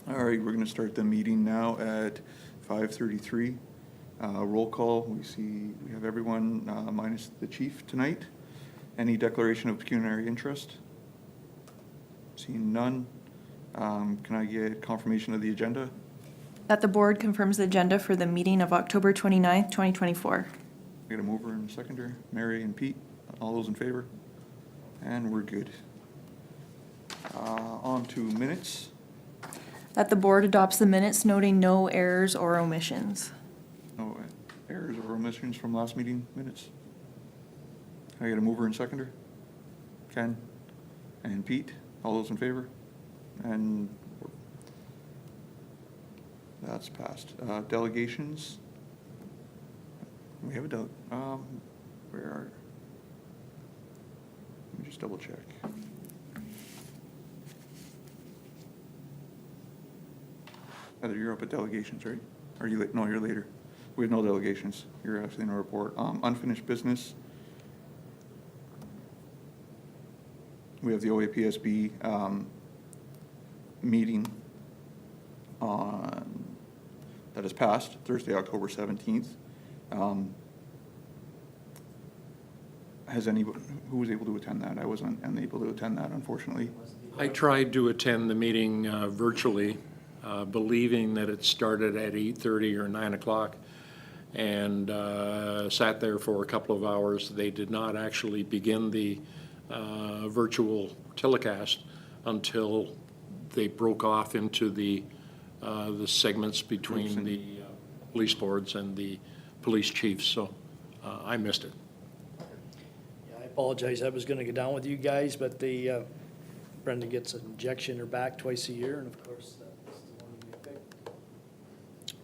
All right, we're going to start the meeting now at 5:33. Roll call. We have everyone minus the chief tonight. Any declaration of pecuniary interest? Seeing none. Can I get confirmation of the agenda? That the board confirms the agenda for the meeting of October 29th, 2024. I get a mover and a seconder. Mary and Pete, all those in favor? And we're good. On to minutes. That the board adopts the minutes noting no errors or omissions. No errors or omissions from last meeting minutes. Can I get a mover and seconder? Ken and Pete, all those in favor? And that's passed. Delegations. We have a where are? Let me just double check. Heather, you're up at delegations, right? Are you late? No, you're later. We have no delegations. You're actually in a report. Unfinished business. We have the OAPSB meeting on that has passed Thursday, October 17th. Has anybody who was able to attend that? I wasn't unable to attend that, unfortunately. I tried to attend the meeting virtually, believing that it started at 8:30 or 9 o'clock, and sat there for a couple of hours. They did not actually begin the virtual telecast until they broke off into the segments between the police boards and the police chiefs, so I missed it. Yeah, I apologize. I was going to go down with you guys, but Brenda gets an injection in her back twice a year, and of course, that's the one we picked.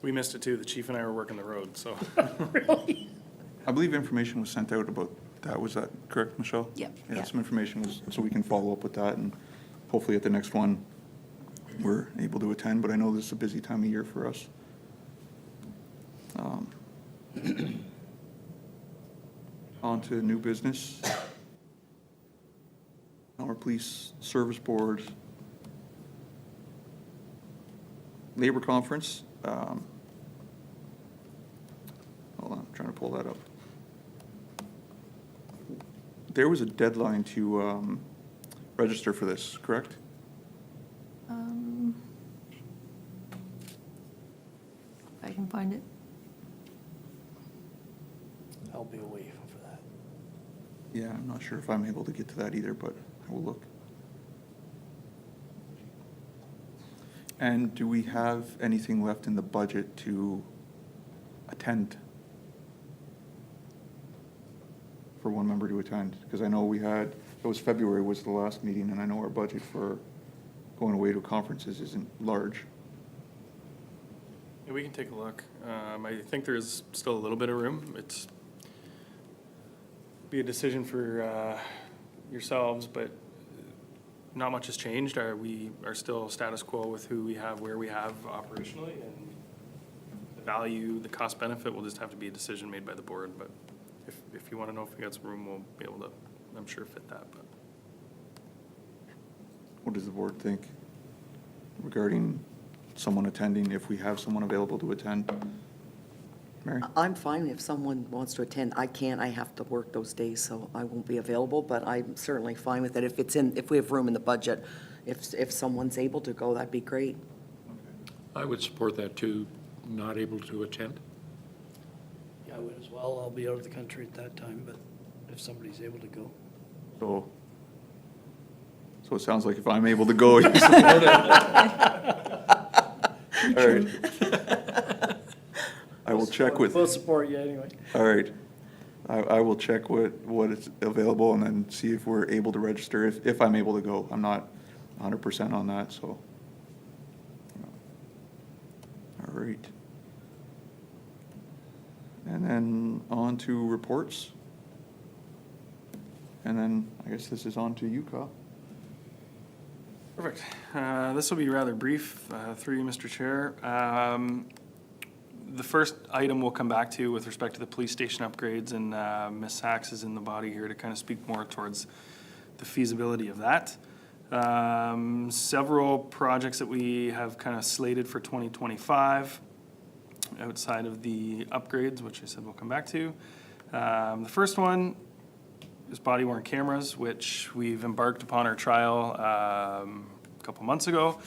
We missed it too. The chief and I were working the road, so. Really? I believe information was sent out about that. Was that correct, Michelle? Yep. Yeah, Yeah. some information was, so we can follow up with that, and hopefully at the next one, we're able to attend, but I know this is a busy time of year for us. On to new business. Our police service board labor conference. Hold on, I'm trying to pull that up. There was a deadline to register for this, correct? I can find it. I'll be away for that. Yeah, I'm not sure if I'm able to get to that either, but I will look. And do we have anything left in the budget to attend? For one member to attend? Because I know we had, it was February was the last meeting, and I know our budget for going away to conferences isn't large. Yeah, we can take a look. I think there's still a little bit of room. It's be a decision for yourselves, but not much has changed. We are still status quo with who we have, where we have operationally, and the value, the cost benefit will just have to be a decision made by the board. But if you want to know if we got some room, we'll be able to, I'm sure, fit that. But What does the board think regarding someone attending, if we have someone available to attend? Mary? I'm fine if someone wants to attend. I can't, I have to work those days, so I won't be available, but I'm certainly fine with it. If we have room in the budget, if someone's able to go, that'd be great. I would support that too, not able to attend. Yeah, I would as well. I'll be out of the country at that time, but if somebody's able to go. So it sounds like if I'm able to go, you support it. All right. I will check with. We'll support you anyway. All right. I will check what is available and then see if we're able to register, if I'm able to go. I'm not 100% on that, so. All right. And then on to reports. And then I guess this is on to you, Kyle. perfect. This will be rather brief through you, Mr. Chair. The first item we'll come back to with respect to the police station upgrades, and Ms. Sachs is in the body here to kind of speak more towards the feasibility of that. Several projects that we have kind of slated for 2025 outside of the upgrades, which I said we'll come back to. The first one is body-worn cameras, which we've embarked upon our trial a couple months ago,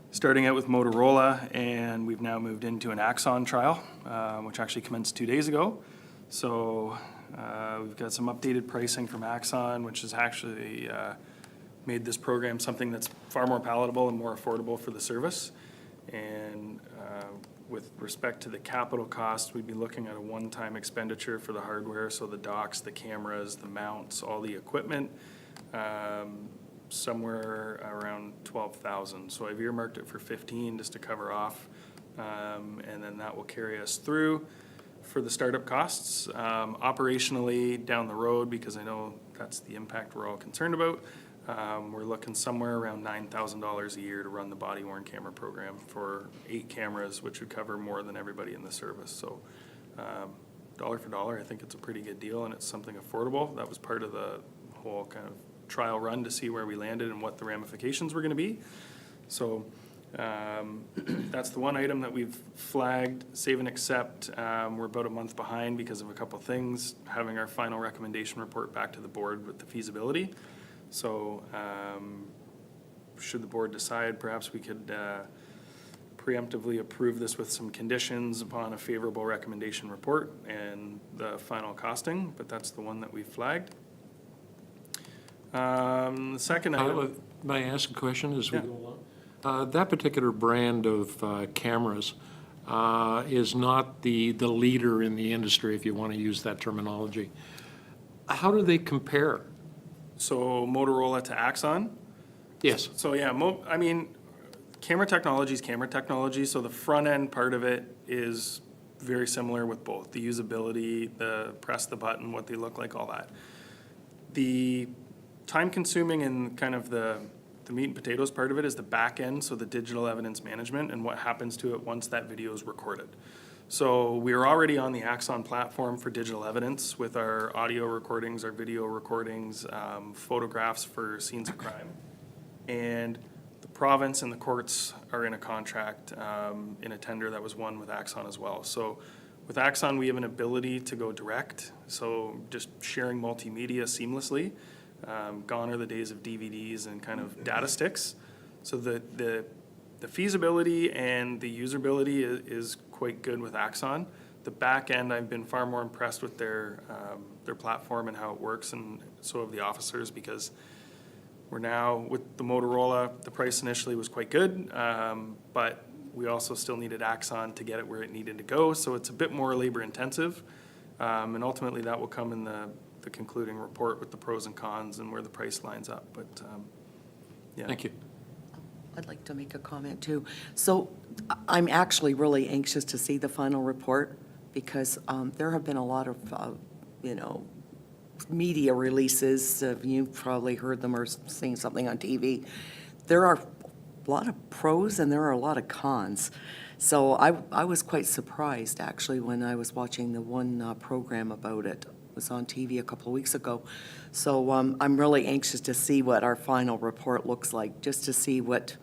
starting out with Motorola, and we've now moved into an Axon trial, which actually commenced 2 days ago. So we've got some updated pricing from Axon, which has actually made this program something that's far more palatable and more affordable for the service. And with respect to the capital cost, we'd be looking at a one-time expenditure for the hardware, so the docks, the cameras, the mounts, all the equipment, somewhere around 12,000. So I've earmarked it for 15 just to cover off, and then that will carry us through for the startup costs. Operationally down the road, because I know that's the impact we're all concerned about, we're looking somewhere around $9,000 a year to run the body-worn camera program for 8 cameras, which would cover more than everybody in the service. So dollar for dollar, I think it's a pretty good deal, and it's something affordable. That was part of the whole kind of trial run to see where we landed and what the ramifications were going to be. So that's the one item that we've flagged, save and accept. We're about a month behind because of a couple things, having our final recommendation report back to the board with the feasibility. So should the board decide, perhaps we could preemptively approve this with some conditions upon a favorable recommendation report and the final costing, but that's the one that we flagged. The second item. May I ask a question as we Yeah. go along? That particular brand of cameras is not the leader in the industry, if you want to use that terminology. How do they compare? So Motorola to Axon. Yes. So yeah, I mean, camera technology is camera technology. So the front end part of it is very similar with both. The usability, the press the button, what they look like, all that. The time consuming and kind of the meat and potatoes part of it is the back end, so the digital evidence management and what happens to it once that video is recorded. So we're already on the Axon platform for digital evidence with our audio recordings, our video recordings, photographs for scenes of crime. And the province and the courts are in a contract in a tender that was won with Axon as well. So with Axon, we have an ability to go direct, so just sharing multimedia seamlessly. Gone are the days of DVDs and kind of data sticks. So the feasibility and the usability is quite good with Axon. The back end, I've been far more impressed with their platform and how it works, and so have the officers, because we're now with the Motorola, the price initially was quite good, but we also still needed Axon to get it where it needed to go, so it's a bit more labor intensive, and ultimately that will come in the concluding report with the pros and cons and where the price lines up, but yeah. Thank you. I'd like to make a comment too. So I'm actually really anxious to see the final report, because there have been a lot of, media releases. You've probably heard them or seen something on TV. There are a lot of pros and there are a lot of cons. So I was quite surprised, actually, when I was watching the one program about it. It was on TV a couple of weeks ago. So I'm really anxious to see what our final report looks like, just to see what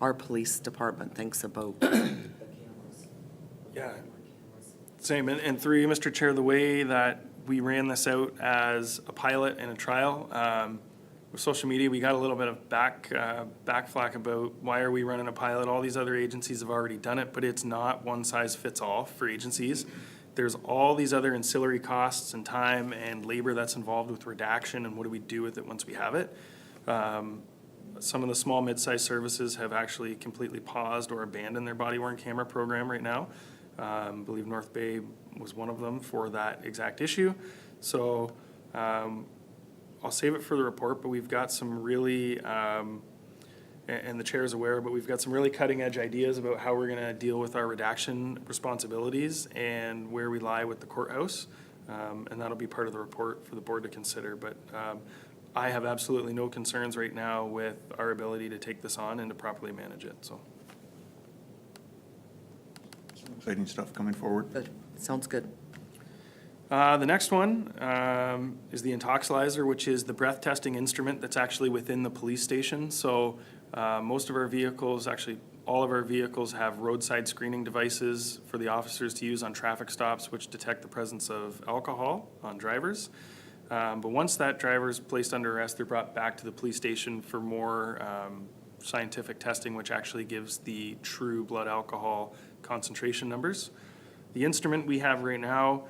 our police department thinks about the cameras. Yeah, same. And through you, Mr. Chair, the way that we ran this out as a pilot and a trial, with social media, we got a little bit of backflack about why are we running a pilot? All these other agencies have already done it, but it's not one size fits all for agencies. There's all these other ancillary costs and time and labor that's involved with redaction, and what do we do with it once we have it. Some of the small mid-sized services have actually completely paused or abandoned their body-worn camera program right now. I believe North Bay was one of them for that exact issue. So I'll save it for the report, but we've got some really, and the chair is aware, but we've got some really cutting-edge ideas about how we're going to deal with our redaction responsibilities and where we lie with the courthouse, and that'll be part of the report for the board to consider. But I have absolutely no concerns right now with our ability to take this on and to properly manage it, so. Exciting stuff coming forward. Good, sounds good. The next one is the Intoxilizer, which is the breath testing instrument that's actually within the police station. So most of our vehicles, actually all of our vehicles, have roadside screening devices for the officers to use on traffic stops, which detect the presence of alcohol on drivers. But once that driver is placed under arrest, they're brought back to the police station for more scientific testing, which actually gives the true blood alcohol concentration numbers. The instrument we have right now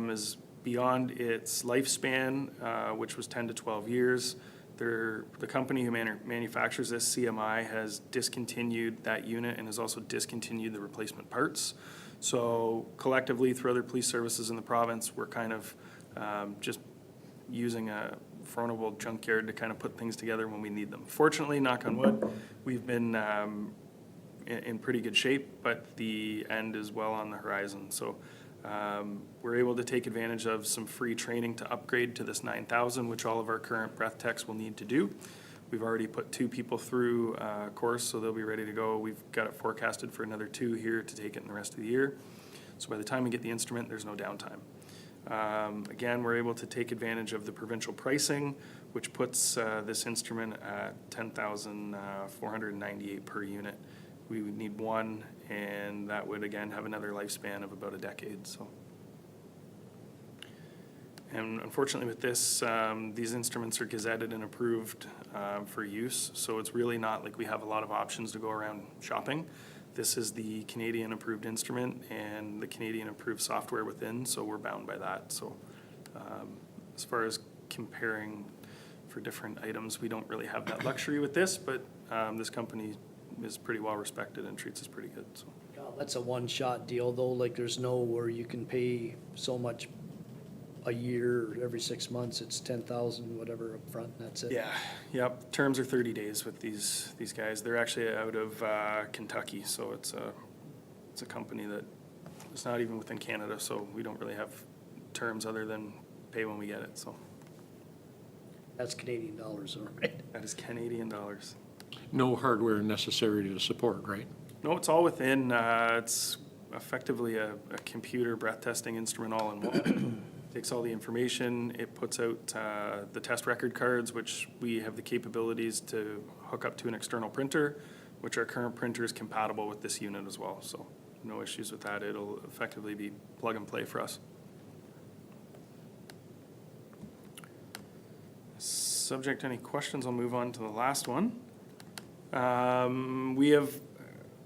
is beyond its lifespan, which was 10 to 12 years. The company who manufactures this, CMI, has discontinued that unit and has also discontinued the replacement parts. So collectively, through other police services in the province, we're kind of just using a Frontal junkyard to kind of put things together when we need them. Fortunately, knock on wood, we've been in pretty good shape, but the end is well on the horizon. So we're able to take advantage of some free training to upgrade to this 9000, which all of our current breath techs will need to do. We've already put 2 people through a course, so they'll be ready to go. We've got it forecasted for another 2 here to take it in the rest of the year. So by the time we get the instrument, there's no downtime. Again, we're able to take advantage of the provincial pricing, which puts this instrument at $10,498 per unit. We would need 1, and that would again have another lifespan of about a decade. So, and unfortunately with this, these instruments are gazetted and approved for use, so it's really not like we have a lot of options to go around shopping. This is the Canadian approved instrument and the Canadian approved software within, so we're bound by that. So as far as comparing for different items, we don't really have that luxury with this, but this company is pretty well respected and treats us pretty good. So. God, that's a one-shot deal though, like there's no where you can pay so much a year, or every 6 months, it's 10,000, whatever up front, and that's it. Yeah, yep, terms are 30 days with these guys. They're actually out of Kentucky, so it's a company that is not even within Canada, so we don't really have terms other than pay when we get it, so. That's Canadian dollars, all right? That is Canadian dollars. No hardware necessary to support, right? No, it's all within, it's effectively a computer breath testing instrument all in one. Takes all the information, it puts out the test record cards, which we have the capabilities to hook up to an external printer, which our current printer is compatible with this unit as well. So no issues with that. It'll effectively be plug and play for us. Subject to any questions, I'll move on to the last one. We have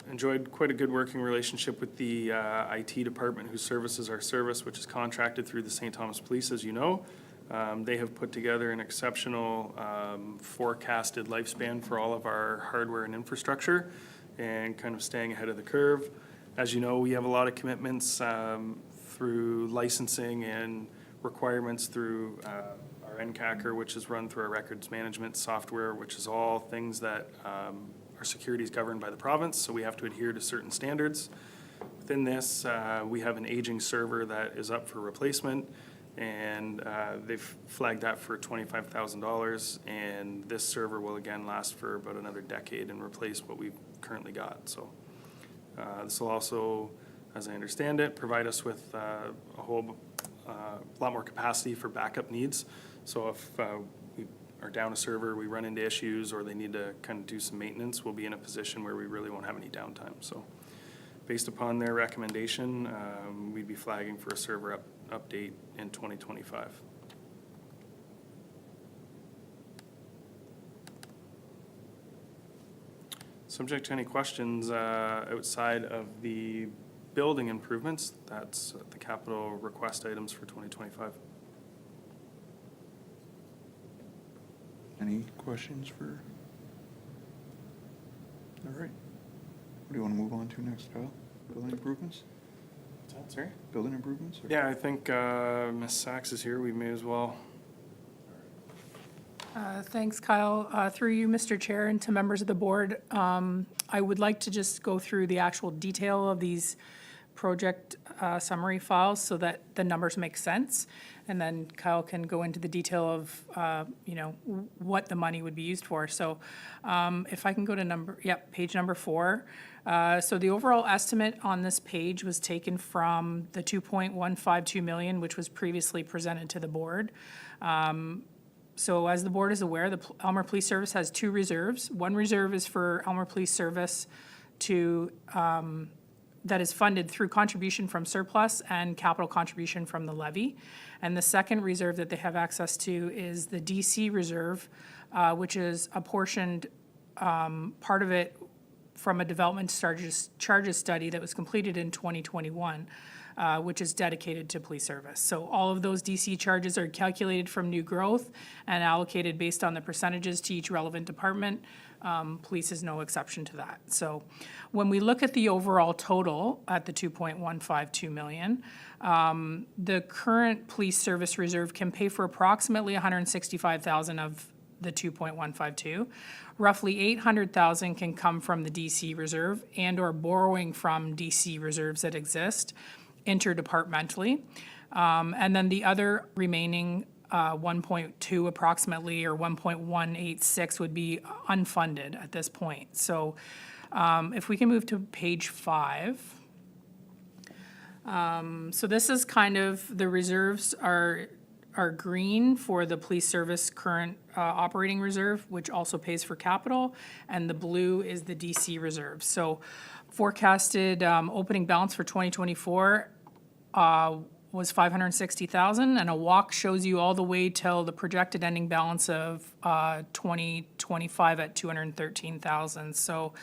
enjoyed quite a good working relationship with the IT department who services our service, which is contracted through the St. Thomas Police, as you know. They have put together an exceptional forecasted lifespan for all of our hardware and infrastructure and kind of staying ahead of the curve. As you know, we have a lot of commitments through licensing and requirements through our NCACR, which is run through our records management software, which is all things that our security is governed by the province, so we have to adhere to certain standards. Within this, we have an aging server that is up for replacement, and they've flagged that for $25,000, and this server will again last for about another decade and replace what we've currently got. So this will also, as I understand it, provide us with a whole lot more capacity for backup needs. So if we are down a server, we run into issues, or they need to kind of do some maintenance, we'll be in a position where we really won't have any downtime. So based upon their recommendation, we'd be flagging for a server update in 2025. Subject to any questions outside of the building improvements, that's the capital request items for 2025. Any questions for? All right. What do you want to move on to next, Kyle? Building improvements? Sorry? Building improvements? or- Yeah, I think Ms. Sachs is here. We may as well. Thanks, Kyle. Through you, Mr. Chair, and to members of the board, I would like to just go through the actual detail of these project summary files so that the numbers make sense. and then Kyle can go into the detail of, what the money would be used for. So if I can go to page number 4. So the overall estimate on this page was taken from the 2.152 million, which was previously presented to the board. So as the board is aware, the Aylmer Police Service has 2 reserves. One reserve is for Aylmer Police Service that is funded through contribution from surplus and capital contribution from the levy. And the second reserve that they have access to is the DC reserve, which is apportioned part of it from a development charges study that was completed in 2021, which is dedicated to police service. So all of those DC charges are calculated from new growth and allocated based on the percentages to each relevant department. Police is no exception to that. So when we look at the overall total at the 2.152 million, the current police service reserve can pay for approximately 165,000 of the 2.152. Roughly 800,000 can come from the DC reserve and or borrowing from DC reserves that exist interdepartmentally. And then the other remaining 1.2 approximately, or 1.186 would be unfunded at this point. So if we can move to page 5. So this is kind of, the reserves are green for the police service current operating reserve, which also pays for capital, and the blue is the DC reserve. So forecasted opening balance for 2024 was 560,000, and a walk shows you all the way till the projected ending balance of 2025 at 213,000. So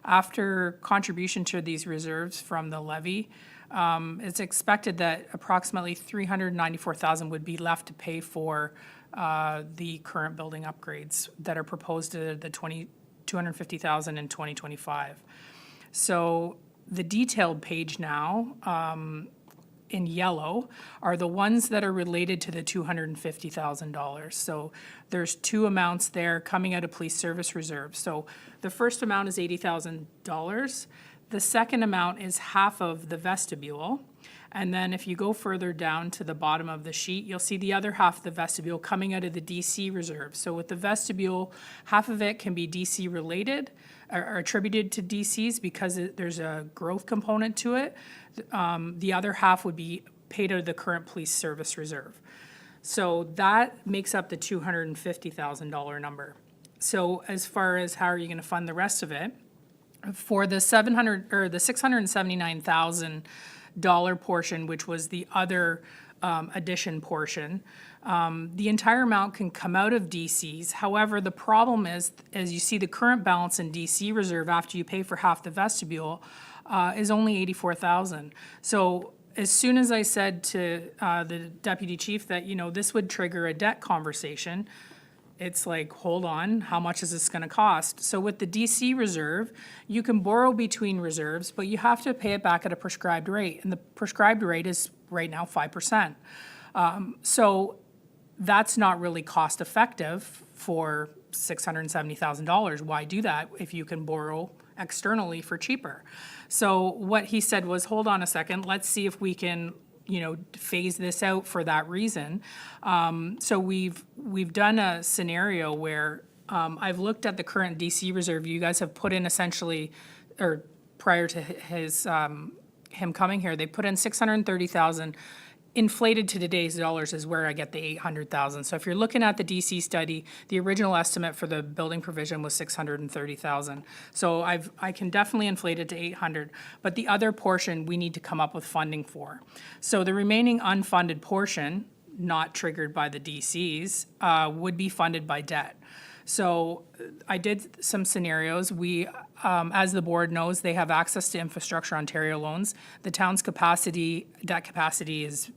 after contribution to these reserves from the levy, it's expected that approximately 394,000 would be left to pay for the current building upgrades that are proposed to the 250,000 in 2025. So the detailed page now, in yellow, are the ones that are related to the $250,000. So there's 2 amounts there coming out of police service reserve. So the first amount is $80,000. The second amount is half of the vestibule. And then if you go further down to the bottom of the sheet, you'll see the other half of the vestibule coming out of the DC reserve. So with the vestibule, half of it can be DC related or attributed to DCs because there's a growth component to it. The other half would be paid out of the current police service reserve. So that makes up the $250,000 number. So as far as how are you going to fund the rest of it, for the $679,000 portion, which was the other addition portion, the entire amount can come out of DCs. However, the problem is, as you see, the current balance in DC reserve after you pay for half the vestibule is only 84,000. So as soon as I said to the deputy chief that, this would trigger a debt conversation, it's like, hold on, how much is this going to cost? So with the DC reserve, you can borrow between reserves, but you have to pay it back at a prescribed rate. And the prescribed rate is right now 5%. So that's not really cost effective for $670,000. Why do that if you can borrow externally for cheaper? So what he said was, hold on a second, let's see if we can phase this out for that reason. So we've done a scenario where I've looked at the current DC reserve. You guys have put in essentially, or prior to him coming here, they put in 630,000. Inflated to today's dollars is where I get the 800,000. So if you're looking at the DC study, the original estimate for the building provision was 630,000. So I can definitely inflate it to 800, but the other portion we need to come up with funding for. So the remaining unfunded portion, not triggered by the DCs, would be funded by debt. So I did some scenarios. We, as the board knows, they have access to Infrastructure Ontario loans. The town's debt capacity is,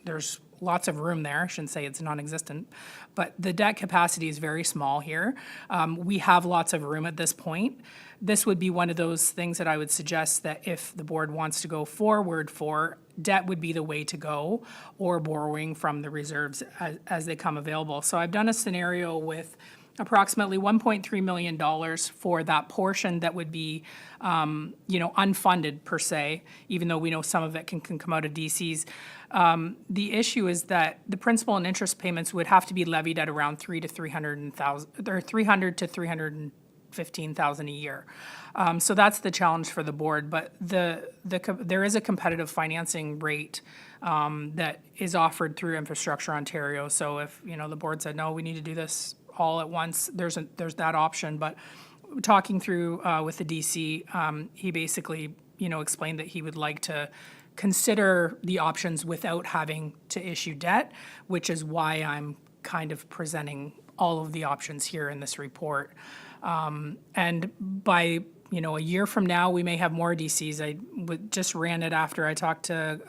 there's lots of room there. I shouldn't say it's non-existent, but the debt capacity is very small here. We have lots of room at this point. This would be one of those things that I would suggest that if the board wants to go forward for, debt would be the way to go, or borrowing from the reserves as they come available. So I've done a scenario with approximately $1.3 million for that portion that would be, unfunded per se, even though we know some of it can come out of DCs. The issue is that the principal and interest payments would have to be levied at around $300,000 to $315,000 a year. So that's the challenge for the board, but there is a competitive financing rate that is offered through Infrastructure Ontario. So if, the board said, no, we need to do this all at once, there's that option. But talking through with the DC, he basically, explained that he would like to consider the options without having to issue debt, which is why I'm kind of presenting all of the options here in this report. And by, a year from now, we may have more DCs. Just ran it after I talked to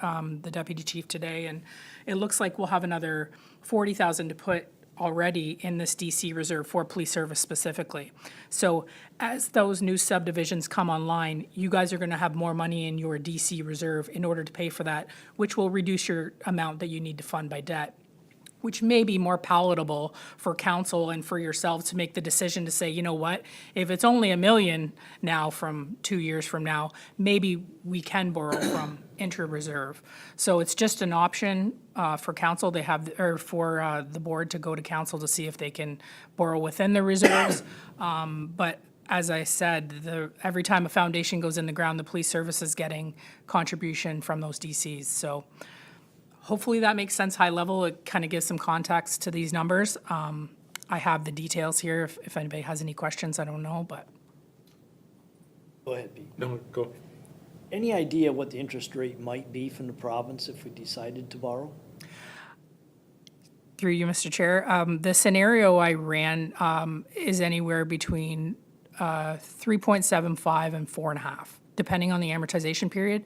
the deputy chief today, and it looks like we'll have another $40,000 to put already in this DC reserve for police service specifically. So as those new subdivisions come online, you guys are going to have more money in your DC reserve in order to pay for that, which will reduce your amount that you need to fund by debt, which may be more palatable for council and for yourselves to make the decision to say, you know what, if it's only $1 million now from 2 years from now, maybe we can borrow from inter-reserve. So it's just an option for council. They have, or for the board to go to council to see if they can borrow within the reserves. But as I said, every time a foundation goes in the ground, the police service is getting contribution from those DCs. So hopefully that makes sense high level. It kind of gives some context to these numbers. I have the details here if anybody has any questions. I don't know, but. Go ahead, Pete. No, go. Any idea what the interest rate might be from the province if we decided to borrow? Through you, Mr. Chair, the scenario I ran is anywhere between 3.75 and 4.5, depending on the amortization period.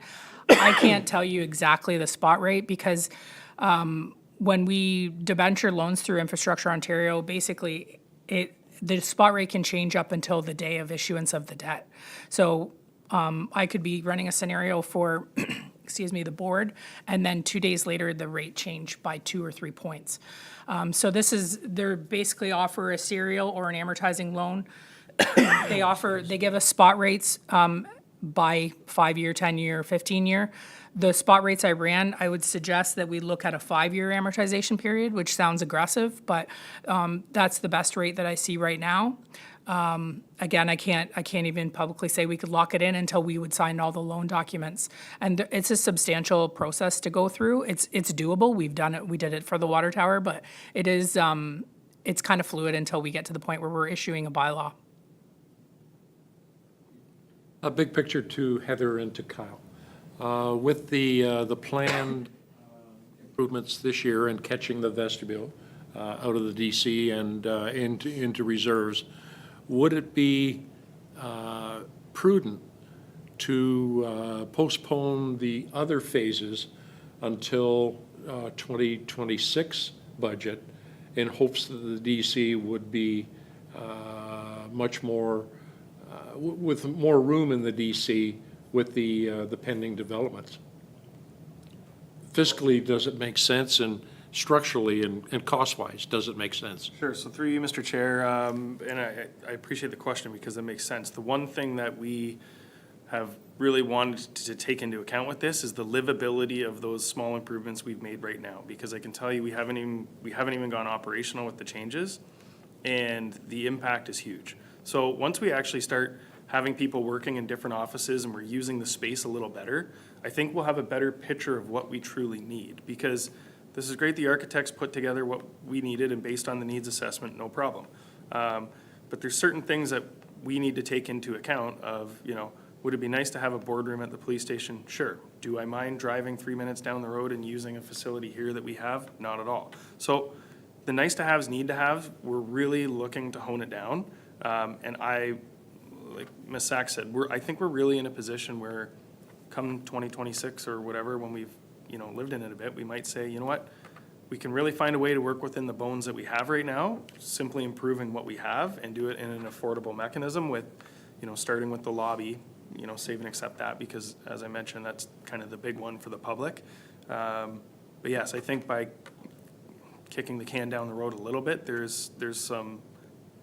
I can't tell you exactly the spot rate because when we debenture loans through Infrastructure Ontario, basically the spot rate can change up until the day of issuance of the debt. So I could be running a scenario for, the board, and then 2 days later, the rate changed by 2 or 3 points. So they basically offer a serial or an amortizing loan. They give us spot rates by 5-year, 10-year, 15-year. The spot rates I ran, I would suggest that we look at a 5-year amortization period, which sounds aggressive, but that's the best rate that I see right now. Again, I can't even publicly say we could lock it in until we would sign all the loan documents. And it's a substantial process to go through. It's doable. We've done it. We did it for the water tower, but it is, it's kind of fluid until we get to the point where we're issuing a bylaw. A big picture to Heather and to Kyle. With the planned improvements this year and catching the vestibule out of the DC and into reserves, would it be prudent to postpone the other phases until 2026 budget in hopes that the DC would be much more with more room in the DC with the pending developments? Fiscally, does it make sense, and structurally and cost-wise, does it make sense? Sure, so through you, Mr. Chair, and I appreciate the question because it makes sense. The one thing that we have really wanted to take into account with this is the livability of those small improvements we've made right now, because I can tell you we haven't even gone operational with the changes, and the impact is huge. So once we actually start having people working in different offices and we're using the space a little better, I think we'll have a better picture of what we truly need. Because this is great, the architects put together what we needed and based on the needs assessment, no problem. But there's certain things that we need to take into account of, would it be nice to have a boardroom at the police station? Sure. Do I mind driving 3 minutes down the road and using a facility here that we have? Not at all. So the nice to haves, need to have, we're really looking to hone it down. And like Ms. Sachs said, I think we're really in a position where come 2026 or whatever, when we've, lived in it a bit, we might say, you know what, we can really find a way to work within the bones that we have right now, simply improving what we have and do it in an affordable mechanism with, starting with the lobby, save and accept that, because as I mentioned, that's kind of the big one for the public. But yes, I think by kicking the can down the road a little bit, there's some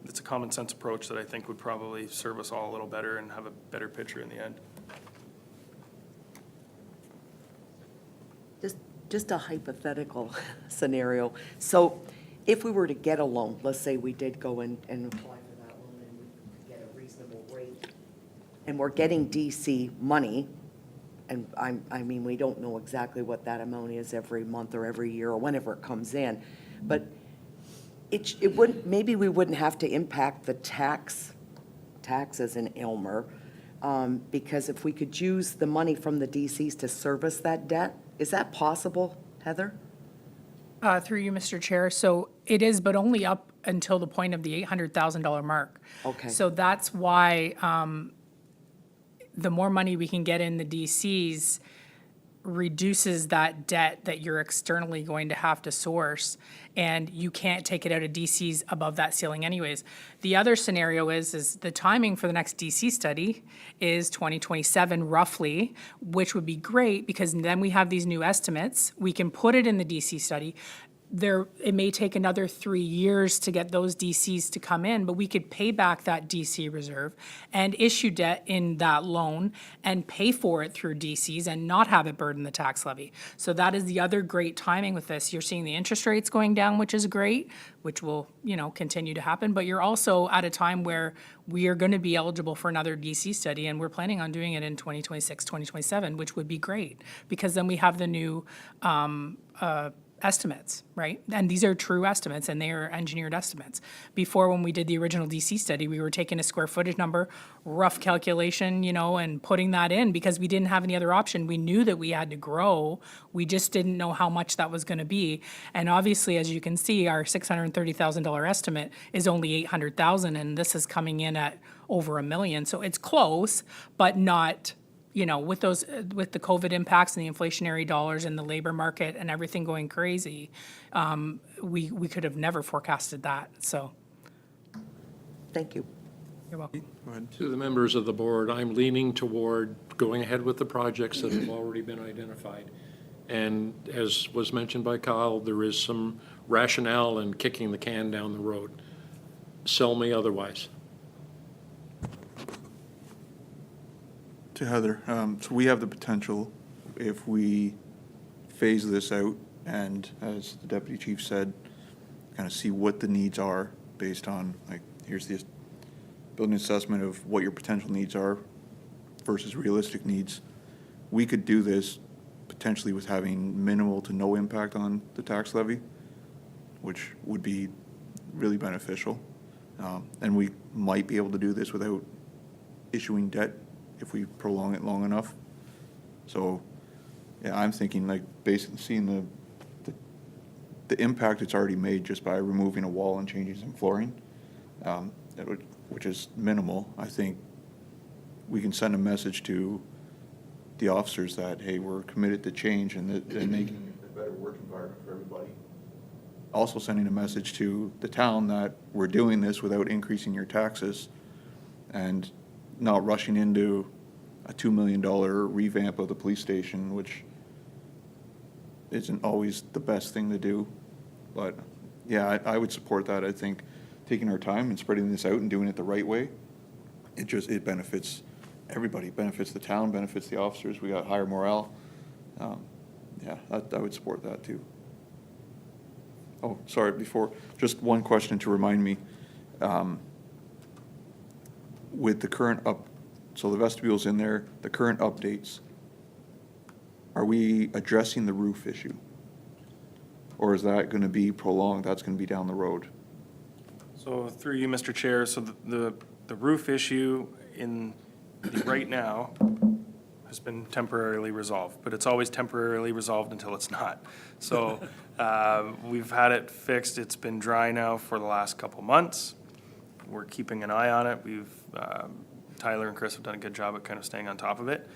it's a common sense approach that I think would probably serve us all a little better and have a better picture in the end. Just a hypothetical scenario. So if we were to get a loan, let's say we did go and apply for that loan and we get a reasonable rate, and we're getting DC money, and I mean, we don't know exactly what that amount is every month or every year or whenever it comes in, but it wouldn't, maybe we wouldn't have to impact the taxes in Aylmer, because if we could use the money from the DCs to service that debt, is that possible, Heather? Through you, Mr. Chair. So it is, but only up until the point of the $800,000 mark. Okay. So that's why the more money we can get in the DCs reduces that debt that you're externally going to have to source, and you can't take it out of DCs above that ceiling anyways. The other scenario is the timing for the next DC study is 2027 roughly, which would be great because then we have these new estimates. We can put it in the DC study. It may take another 3 years to get those DCs to come in, but we could pay back that DC reserve and issue debt in that loan and pay for it through DCs and not have it burden the tax levy. So that is the other great timing with this. You're seeing the interest rates going down, which is great, which will, continue to happen, but you're also at a time where we are going to be eligible for another DC study, and we're planning on doing it in 2026, 2027, which would be great because then we have the new estimates, right? And these are true estimates and they are engineered estimates. Before, when we did the original DC study, we were taking a square footage number, rough calculation, and putting that in because we didn't have any other option. We knew that we had to grow. We just didn't know how much that was going to be. And obviously, as you can see, our $630,000 estimate is only $800,000, and this is coming in at over $1 million. So it's close, but not with the COVID impacts and the inflationary dollars and the labor market and everything going crazy, we could have never forecasted that. So, Thank you. you're welcome. Go ahead. To the members of the board, I'm leaning toward going ahead with the projects that have already been identified. And as was mentioned by Kyle, there is some rationale in kicking the can down the road. Sell me otherwise. To Heather, so we have the potential, if we phase this out and, as the deputy chief said, kind of see what the needs are based on, like, here's the building assessment of what your potential needs are versus realistic needs. We could do this potentially with having minimal to no impact on the tax levy, which would be really beneficial. And we might be able to do this without issuing debt if we prolong it long enough. So, yeah, I'm thinking like basically seeing the impact it's already made just by removing a wall and changing some flooring, which is minimal. I think we can send a message to the officers that, hey, we're committed to change and making a better work environment for everybody. Also sending a message to the town that we're doing this without increasing your taxes and not rushing into a $2 million revamp of the police station, which isn't always the best thing to do. But yeah, I would support that. I think taking our time and spreading this out and doing it the right way, it benefits everybody. It benefits the town, benefits the officers. We got higher morale. Yeah, I would support that too. Oh, sorry, just one question to remind me. With the current so the vestibule's in there, the current updates, are we addressing the roof issue? Or is that going to be prolonged? That's going to be down the road? So through you, Mr. Chair, so the roof issue right now has been temporarily resolved, but it's always temporarily resolved until it's not. So we've had it fixed. It's been dry now for the last couple months. We're keeping an eye on it. Tyler and Chris have done a good job at kind of staying on top of it.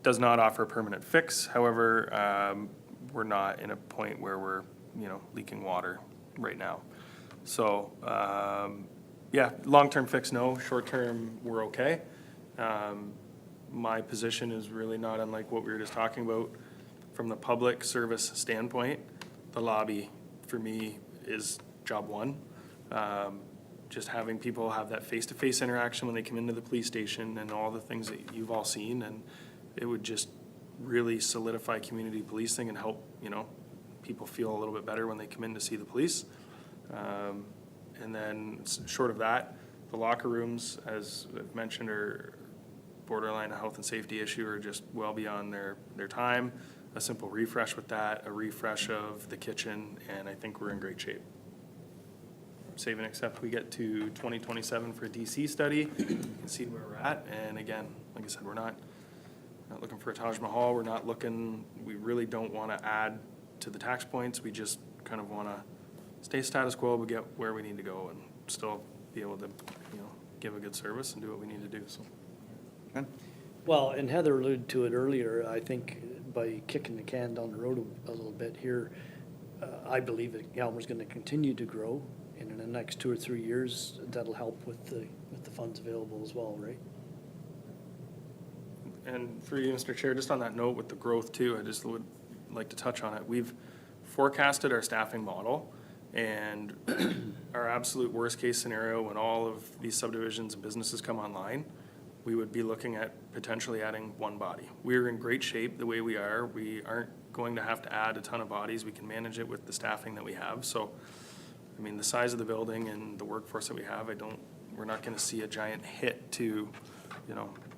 Does not offer a permanent fix. However, we're not in a point where we're, leaking water right now. So, yeah, long-term fix, no. Short-term, we're okay. My position is really not unlike what we were just talking about. From the public service standpoint, the lobby, for me, is job one. just having people have that face-to-face interaction when they come into the police station and all the things that you've all seen. And it would just really solidify community policing and help, people feel a little bit better when they come in to see the police. And then short of that, the locker rooms, as I've mentioned, are borderline a health and safety issue, or just well beyond their time. A simple refresh with that, a refresh of the kitchen, and I think we're in great shape. Save and except we get to 2027 for a DC study, you can see where we're at. And again, like I said, we're not looking for a Taj Mahal. We really don't want to add to the tax points. We just kind of want to stay status quo, but get where we need to go and still be able to, give a good service and do what we need to do, so. Ken? Well, and Heather alluded to it earlier, I think by kicking the can down the road a little bit here, I believe that Aylmer's going to continue to grow, and in the next 2 or 3 years, that'll help with the funds available as well, right? And for you, Mr. Chair, just on that note with the growth too, I just would like to touch on it. We've forecasted our staffing model, and our absolute worst case scenario, when all of these subdivisions and businesses come online, we would be looking at potentially adding 1 body. We're in great shape the way we are. We aren't going to have to add a ton of bodies. We can manage it with the staffing that we have. So, I mean, the size of the building and the workforce that we have, we're not going to see a giant hit to,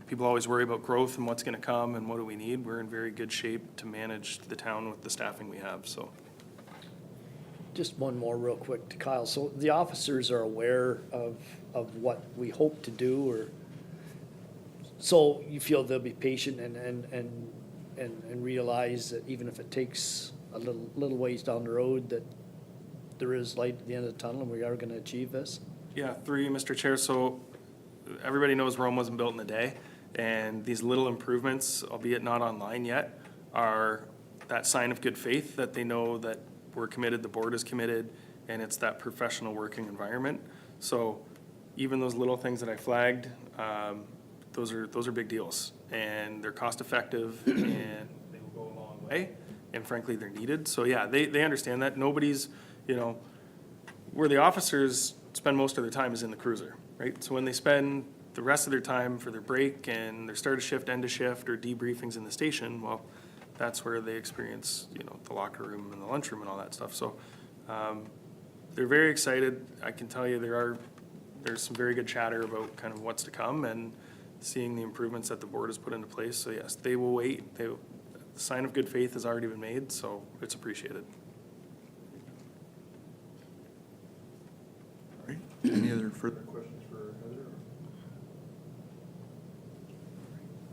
people always worry about growth and what's going to come and what do we need. We're in very good shape to manage the town with the staffing we have, so. Just one more real quick to Kyle. So the officers are aware of what we hope to do, or, so you feel they'll be patient and realize that even if it takes a little ways down the road, that there is light at the end of the tunnel and we are going to achieve this? Yeah, through you, Mr. Chair. So everybody knows Rome wasn't built in a day, and these little improvements, albeit not online yet, are that sign of good faith that they know that we're committed, the board is committed, and it's that professional working environment. So even those little things that I flagged, those are big deals, and they're cost effective, and they will go a long way, and frankly, they're needed. So yeah, they understand that. Nobody's, where the officers spend most of their time is in the cruiser, right? So when they spend the rest of their time for their break and their start of shift, end of shift, or debriefings in the station, well, that's where they experience, the locker room and the lunchroom and all that stuff. So they're very excited. I can tell you there's some very good chatter about kind of what's to come and seeing the improvements that the board has put into place. So yes, they will wait. The sign of good faith has already been made, so it's appreciated. All right. Any other further questions for Heather?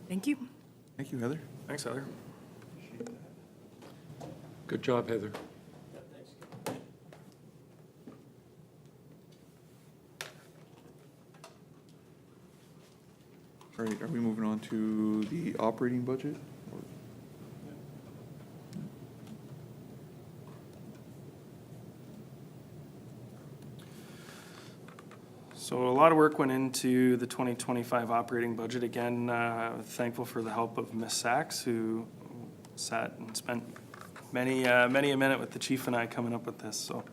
Thank you. Thank you, Heather. Thanks, Heather. Good job, Heather. All right, are we moving on to the operating budget? So a lot of work went into the 2025 operating budget. Again, thankful for the help of Ms. Sachs, who sat and spent many a minute with the chief and I coming up with this. So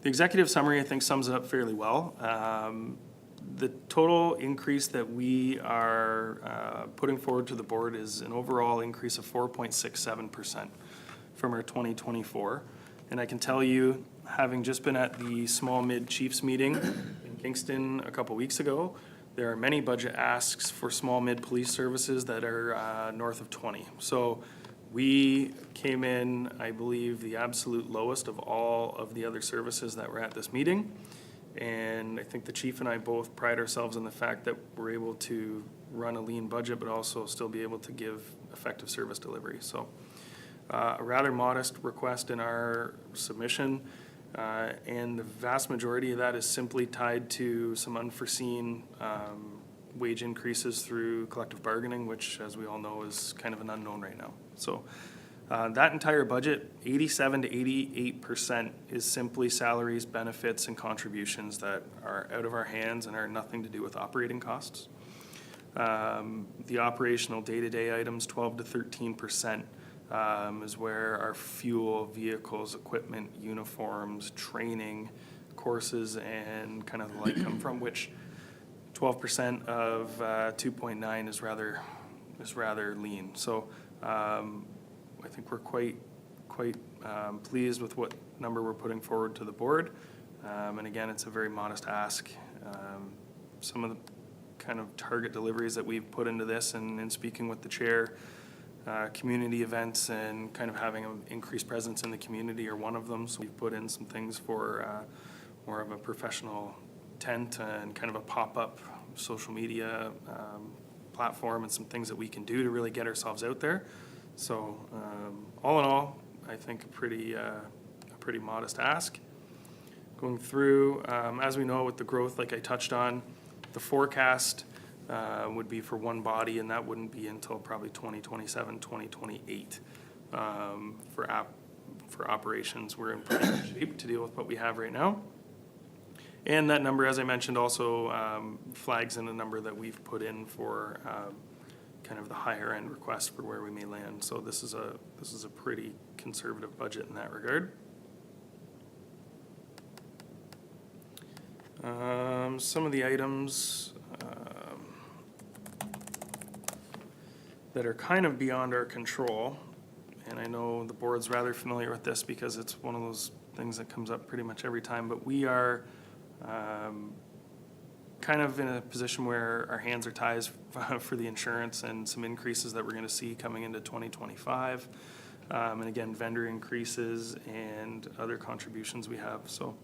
the executive summary, I think, sums it up fairly well. The total increase that we are putting forward to the board is an overall increase of 4.67% from our 2024. And I can tell you, having just been at the small mid chiefs meeting in Kingston a couple weeks ago, there are many budget asks for small mid police services that are north of 20. So we came in, I believe, the absolute lowest of all of the other services that were at this meeting. And I think the chief and I both pride ourselves in the fact that we're able to run a lean budget, but also still be able to give effective service delivery. So a rather modest request in our submission, and the vast majority of that is simply tied to some unforeseen wage increases through collective bargaining, which, as we all know, is kind of an unknown right now. So that entire budget, 87 to 88% is simply salaries, benefits, and contributions that are out of our hands and are nothing to do with operating costs. The operational day-to-day items, 12 to 13%, is where our fuel, vehicles, equipment, uniforms, training, courses, and kind of the like come from, which 12% of 2.9 is rather lean. So I think we're quite pleased with what number we're putting forward to the board. And again, it's a very modest ask. Some of the kind of target deliveries that we've put into this, and in speaking with the chair, community events and kind of having an increased presence in the community are one of them. So we've put in some things for more of a professional tent and kind of a pop-up social media platform and some things that we can do to really get ourselves out there. So all in all, I think a pretty modest ask. Going through, as we know with the growth, like I touched on, the forecast would be for one body, and that wouldn't be until probably 2027, 2028. For operations, we're in pretty good shape to deal with what we have right now. And that number, as I mentioned, also flags in a number that we've put in for kind of the higher end request for where we may land. So this is a pretty conservative budget in that regard. Some of the items that are kind of beyond our control, and I know the board's rather familiar with this because it's one of those things that comes up pretty much every time, but we are kind of in a position where our hands are tied for the insurance and some increases that we're going to see coming into 2025. And again, vendor increases and other contributions we have. So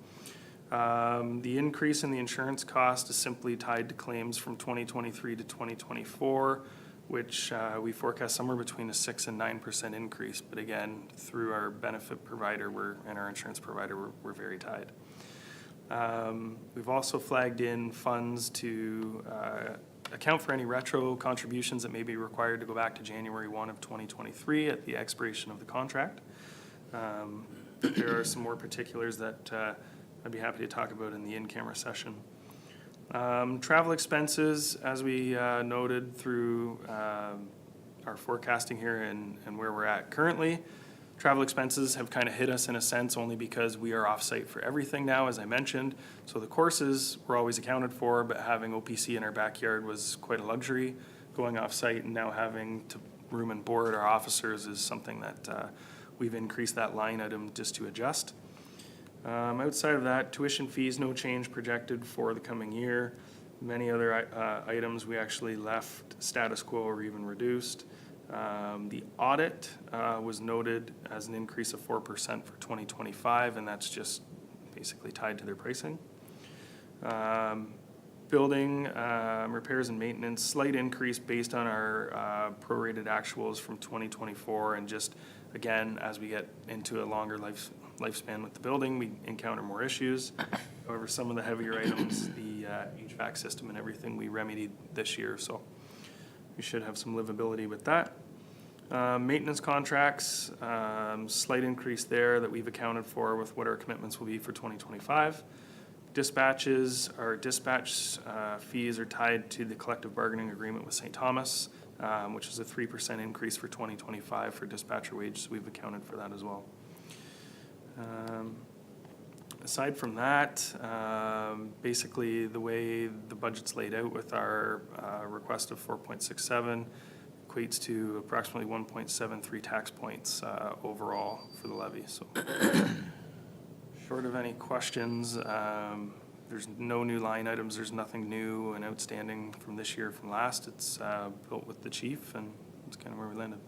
the increase in the insurance cost is simply tied to claims from 2023 to 2024, which we forecast somewhere between a 6 and 9% increase. But again, through our benefit provider and our insurance provider, we're very tied. We've also flagged in funds to account for any retro contributions that may be required to go back to January 1 of 2023 at the expiration of the contract. There are some more particulars that I'd be happy to talk about in the in-camera session. Travel expenses, as we noted through our forecasting here and where we're at currently, travel expenses have kind of hit us in a sense only because we are off-site for everything now, as I mentioned. So the courses were always accounted for, but having OPC in our backyard was quite a luxury. Going off-site and now having to room and board our officers is something that we've increased that line item just to adjust. Outside of that, tuition fees, no change projected for the coming year. Many other items we actually left status quo or even reduced. The audit was noted as an increase of 4% for 2025, and that's just basically tied to their pricing. Building repairs and maintenance, slight increase based on our prorated actuals from 2024, and just again, as we get into a longer lifespan with the building, we encounter more issues. However, some of the heavier items, the HVAC system and everything, we remedied this year, so we should have some livability with that. Maintenance contracts, slight increase there that we've accounted for with what our commitments will be for 2025. Dispatches, our dispatch fees are tied to the collective bargaining agreement with St. Thomas, which is a 3% increase for 2025 for dispatcher wages. We've accounted for that as well. Aside from that, basically the way the budget's laid out with our request of 4.67 equates to approximately 1.73 tax points overall for the levy. So short of any questions, there's no new line items. There's nothing new and outstanding from this year from last. It's built with the chief, and it's kind of where we landed.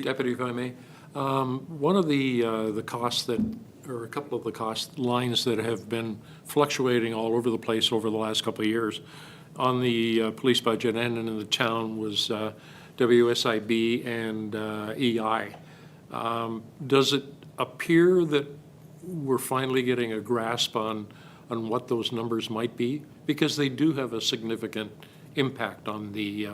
Deputy, if I may, one of the costs that, or a couple of the cost lines that have been fluctuating all over the place over the last couple of years on the police budget and in the town was WSIB and EI. Does it appear that we're finally getting a grasp on what those numbers might be? Because they do have a significant impact on the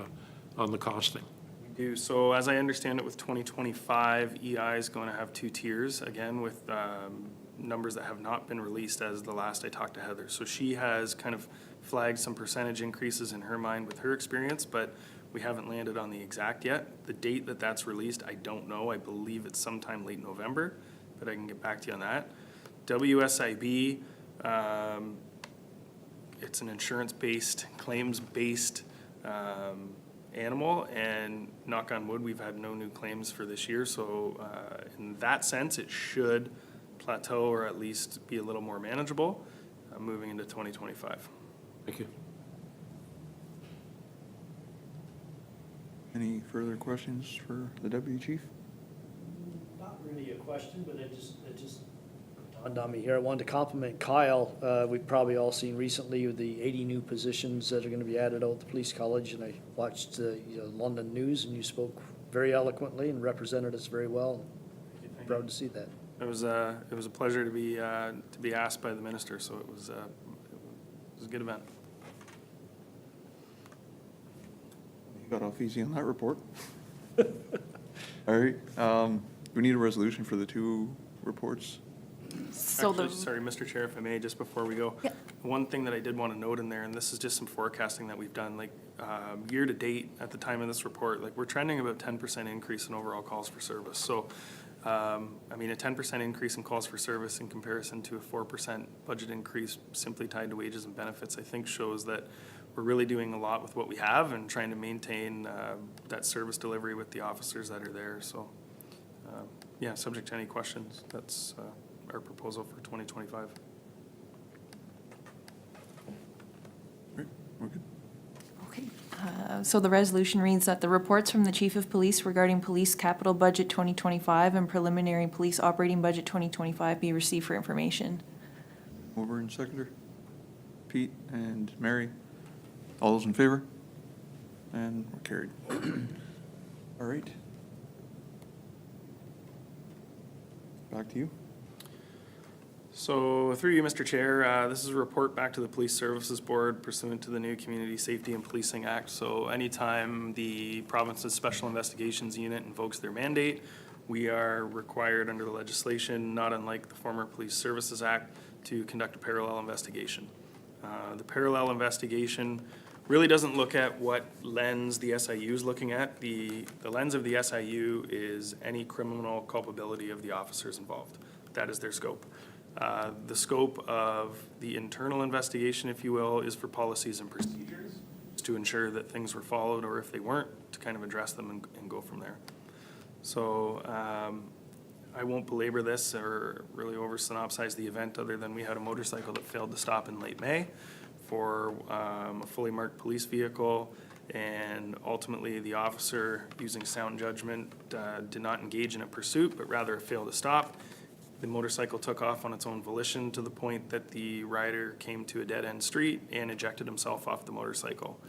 costing. We do. So as I understand it, with 2025, EI is going to have 2 tiers, again, with numbers that have not been released as the last I talked to Heather. So she has kind of flagged some percentage increases in her mind with her experience, but We haven't landed on the exact yet. The date that that's released, I don't know. I believe it's sometime late November, but I can get back to you on that. WSIB, it's an insurance-based, claims-based animal, and knock on wood, we've had no new claims for this year. So in that sense, it should plateau or at least be a little more manageable moving into 2025. Thank you. Any further questions for the deputy chief? Not really a question, but it just dawned on me here. I wanted to compliment Kyle. We've probably all seen recently the 80 new positions that are going to be added out at the police college, and I watched the London news, and you spoke very eloquently and represented us very well. Proud to see that. It was a pleasure to be asked by the minister, so it was a good event. You got off easy on that report. All right, we need a resolution for the two reports. So Actually, the, sorry, Mr. Chair, if I may, just before we go. Yeah. One thing that I did want to note in there, and this is just some forecasting that we've done, like, year to date, at the time of this report, like, we're trending about 10% increase in overall calls for service. So, I mean, a 10% increase in calls for service in comparison to a 4% budget increase simply tied to wages and benefits, I think shows that we're really doing a lot with what we have and trying to maintain that service delivery with the officers that are there. So, yeah, subject to any questions, that's our proposal for 2025. Great, we're good. okay. So the resolution reads that the reports from the Chief of Police regarding Police Capital Budget 2025 and Preliminary Police Operating Budget 2025 be received for information. Mover and seconder, Pete and Mary. All those in favor? And we're carried. All right. Back to you. So through you, Mr. Chair, this is a report back to the Police Services Board pursuant to the new Community Safety and Policing Act. So anytime the province's Special Investigations Unit invokes their mandate, we are required under the legislation, not unlike the former Police Services Act, to conduct a parallel investigation. The parallel investigation really doesn't look at what lens the SIU is looking at. The lens of the SIU is any criminal culpability of the officers involved. That is their scope. The scope of the internal investigation, if you will, is for policies and procedures, to ensure that things were followed, or if they weren't, to kind of address them and go from there. So I won't belabor this or really over synopsize the event, other than we had a motorcycle that failed to stop in late May for a fully marked police vehicle, and ultimately the officer, using sound judgment, did not engage in a pursuit, but rather failed to stop. The motorcycle took off on its own volition to the point that the rider came to a dead-end street and ejected himself off the motorcycle,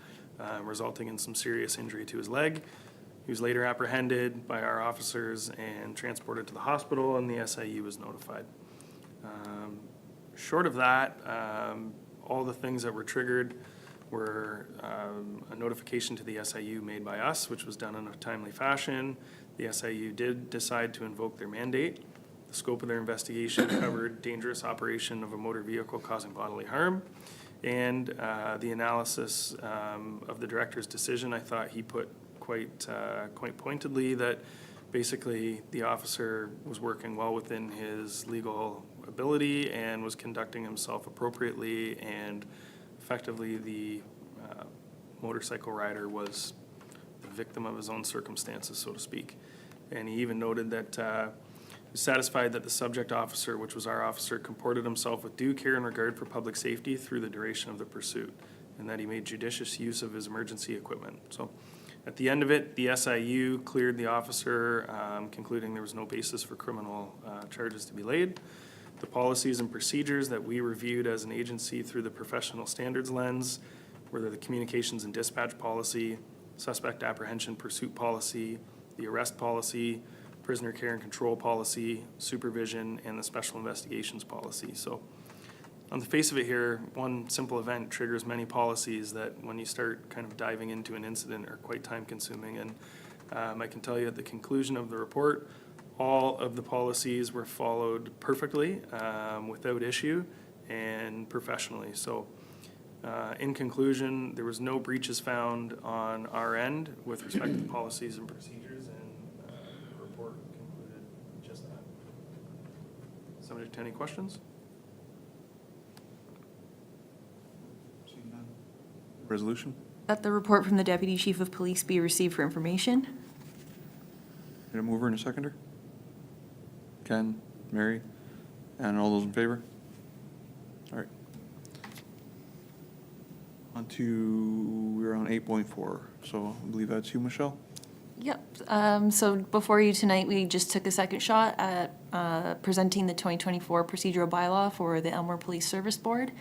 resulting in some serious injury to his leg. He was later apprehended by our officers and transported to the hospital, and the SIU was notified. Short of that, all the things that were triggered were a notification to the SIU made by us, which was done in a timely fashion. The SIU did decide to invoke their mandate. The scope of their investigation covered dangerous operation of a motor vehicle causing bodily harm. And the analysis of the director's decision, I thought he put quite pointedly that basically the officer was working well within his legal ability and was conducting himself appropriately, and effectively the motorcycle rider was the victim of his own circumstances, so to speak. And he even noted that was satisfied that the subject officer, which was our officer, comported himself with due care and regard for public safety through the duration of the pursuit, and that he made judicious use of his emergency equipment. So at the end of it, the SIU cleared the officer, concluding there was no basis for criminal charges to be laid. The policies and procedures that we reviewed as an agency through the professional standards lens were the communications and dispatch policy, suspect apprehension pursuit policy, the arrest policy, prisoner care and control policy, supervision, and the special investigations policy. So on the face of it here, one simple event triggers many policies that when you start kind of diving into an incident are quite time consuming. And I can tell you at the conclusion of the report, all of the policies were followed perfectly, without issue and professionally. So In conclusion, there was no breaches found on our end with respect to policies and procedures, and the report concluded just that. Subject to any questions? Resolution? That the report from the Deputy Chief of Police be received for information. Get a mover and a seconder? Ken, Mary, and all those in favor? All right. We're on 8.4, so I believe that's you, Michelle? Yep. So before you tonight, we just took a second shot at presenting the 2024 procedural bylaw for the Aylmer Police Service Board.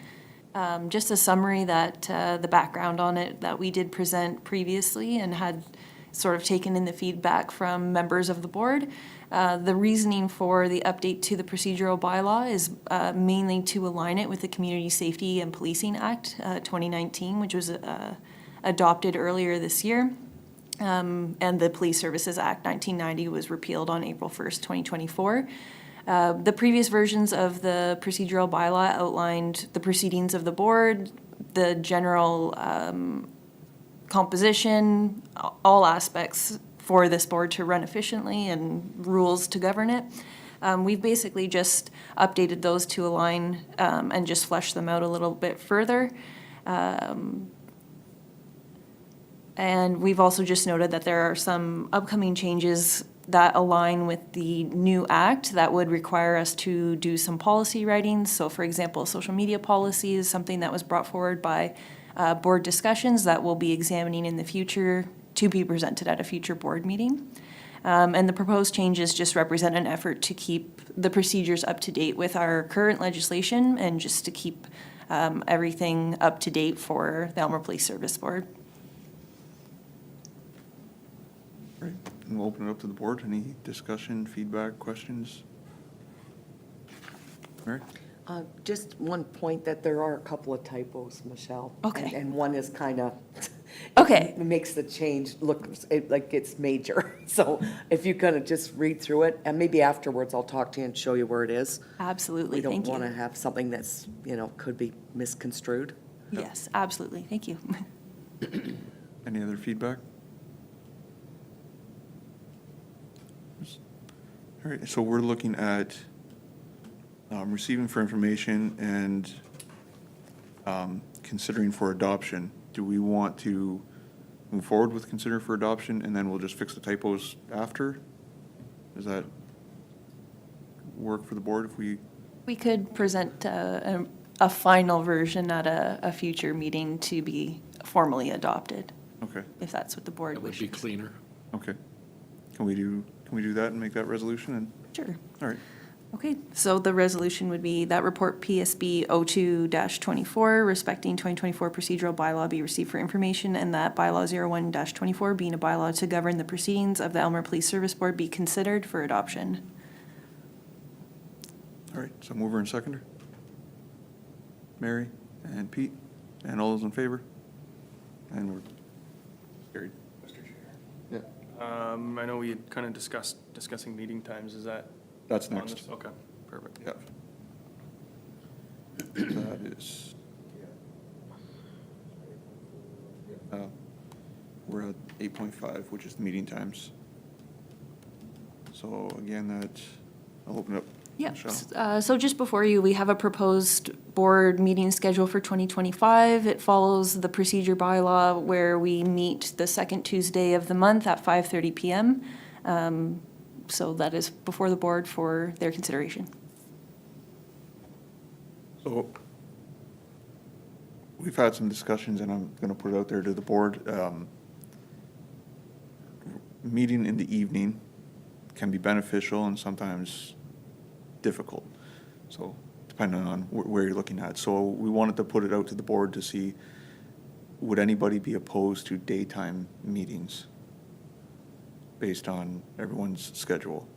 Just a summary that the background on it that we did present previously and had sort of taken in the feedback from members of the board. The reasoning for the update to the procedural bylaw is mainly to align it with the Community Safety and Policing Act 2019, which was adopted earlier this year. And the Police Services Act 1990 was repealed on April 1st, 2024. The previous versions of the procedural bylaw outlined the proceedings of the board, the general composition, all aspects for this board to run efficiently and rules to govern it. We've basically just updated those to align and just flesh them out a little bit further. And we've also just noted that there are some upcoming changes that align with the new act that would require us to do some policy writings. So for example, social media policy is something that was brought forward by board discussions that we'll be examining in the future to be presented at a future board meeting. And the proposed changes just represent an effort to keep the procedures up to date with our current legislation and just to keep everything up to date for the Aylmer Police Service Board. Great. And we'll open it up to the board. Any discussion, feedback, questions? Mary? Just one point that there are a couple of typos, Michelle. Okay. And one is kind of. Okay. It makes the change look like it's major. So if you kind of just read through it, and maybe afterwards I'll talk to you and show you where it is. Absolutely, We don't thank want to you. have something that's, could be misconstrued. Yes, absolutely, thank you. Any other feedback? All right, so we're looking at receiving for information and considering for adoption. Do we want to move forward with consider for adoption and then we'll just fix the typos after? Does that work for the board if we? We could present a final version at a future meeting to be formally adopted, Okay, if that's what the board That would wishes. be cleaner. okay. Can we do that and make that resolution? And Sure. all right, Okay, so the resolution would be that report PSB 02-24 respecting 2024 procedural bylaw be received for information, and that bylaw 01-24 being a bylaw to govern the proceedings of the Aylmer Police Service Board be considered for adoption. all right. So mover and seconder? Mary and Pete, and all those in favor? And we're carried. Mr. Chair. Yeah. I know we had kind of discussing meeting times. Is that? That's on next. this? Okay, perfect. Yeah. That is. We're at 8.5, which is the meeting times. So again, I'll open it up. Yep. Michelle. So just before you, we have a proposed board meeting schedule for 2025. It follows the procedure bylaw where we meet the second Tuesday of the month at 5:30 PM. So that is before the board for their consideration. So we've had some discussions, and I'm going to put it out there to the board. Meeting in the evening can be beneficial and sometimes difficult. So depending on where you're looking at. So we wanted to put it out to the board to see, would anybody be opposed to daytime meetings based on everyone's schedule?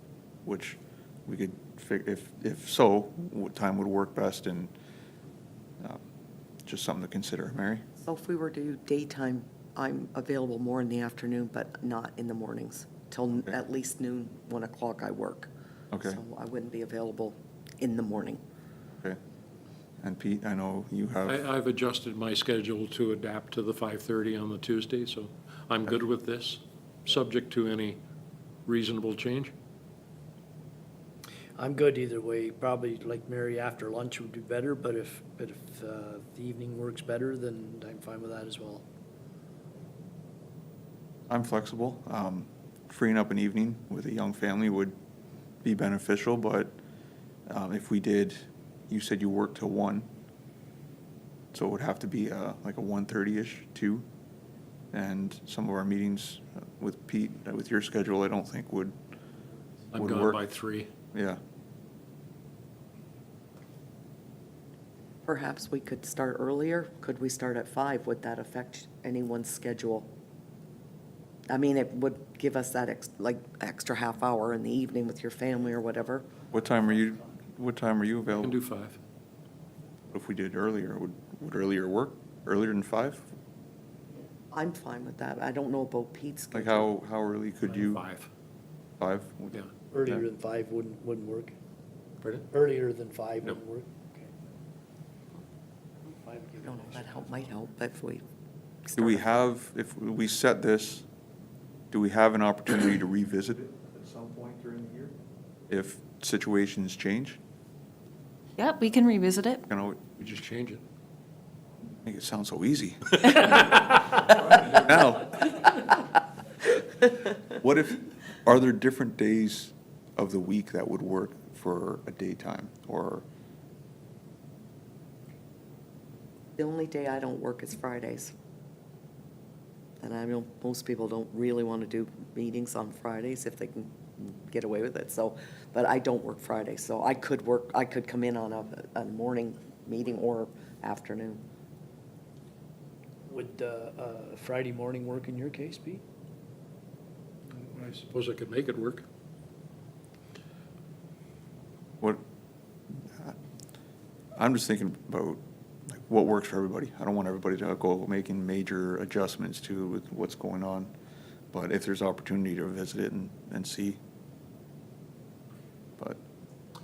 Which we could figure, if so, what time would work best, and just something to consider. Mary? So if we were to do daytime, I'm available more in the afternoon, but not in the mornings. Till Okay. at least noon, 1 o'clock I work. Okay. So I wouldn't be available in the morning. Okay. And Pete, I know you have, I've adjusted my schedule to adapt to the 5:30 on the Tuesday, so I'm good with this, subject to any reasonable change. I'm good either way. Probably like Mary, after lunch would be better, but if the evening works better, then I'm fine with that as well. I'm flexible. Freeing up an evening with a young family would be beneficial, but if we did, you said you work till 1, so it would have to be like a 1:30-ish, 2. And some of our meetings with Pete, with your schedule, I don't think would I'm would gone work. by 3. Yeah. Perhaps we could start earlier. Could we start at 5? Would that affect anyone's schedule? I mean, it would give us that extra half hour in the evening with your family or whatever. What time are you Can available? do 5. If we did earlier, would earlier work? Earlier than 5? I'm fine with that. I don't know about Pete's Like schedule. how early could you? 5, 5? yeah. Earlier than 5 wouldn't work. Pardon? Earlier than 5 No. wouldn't work. Okay. 5 would give I don't know, you that might help if we. Do we start at have, if we set this, do we have an opportunity to revisit it at some point during the year? If situations change? Yeah, we can revisit it. You know, We just change it. make it sound so easy. Now, what if, are there different days of the week that would work for a daytime? Or, The only day I don't work is Fridays. And I know most people don't really want to do meetings on Fridays if they can get away with it, so, but I don't work Fridays, so I could come in on a morning meeting or afternoon. Would Friday morning work in your case, Pete? I suppose I could make it work. what, I'm just thinking about like what works for everybody. I don't want everybody to go making major adjustments to with what's going on. But if there's opportunity to visit it and see. But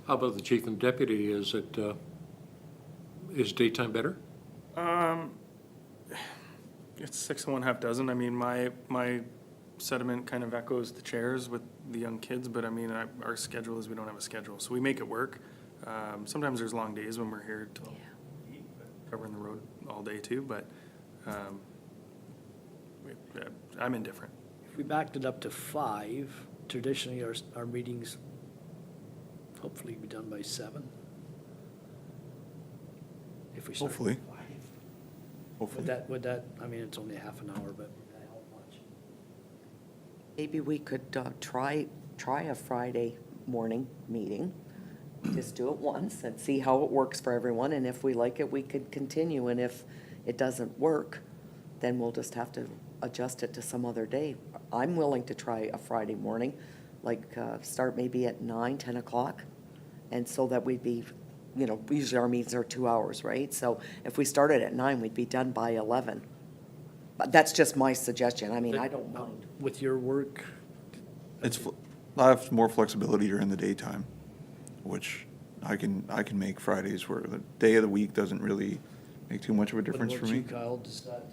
How about the chief and deputy? Is daytime better? It's 6 and 1/2 dozen. I mean, my sentiment kind of echoes the chairs with the young kids, but I mean, our schedule is we don't have a schedule, so we make it work. Sometimes there's long days when we're here till covering the road all day too, but I'm indifferent. If we backed it up to 5, traditionally our meetings hopefully be done by 7. If we start at Hopefully. 5. hopefully. Would that, I mean, it's only half an hour, but would that help much? Maybe we could try a Friday morning meeting. Just do it once and see how it works for everyone, and if we like it, we could continue, and if it doesn't work, then we'll just have to adjust it to some other day. I'm willing to try a Friday morning, like start maybe at 9, 10 o'clock, and so that we'd be, usually our meetings are 2 hours, right? So if we started at 9, we'd be done by 11. But that's just my suggestion. I mean, I don't mind. With your work, I have more flexibility during the daytime, which I can make Fridays where the day of the week doesn't really make too much of a difference for what me. about you, Kyle, does that,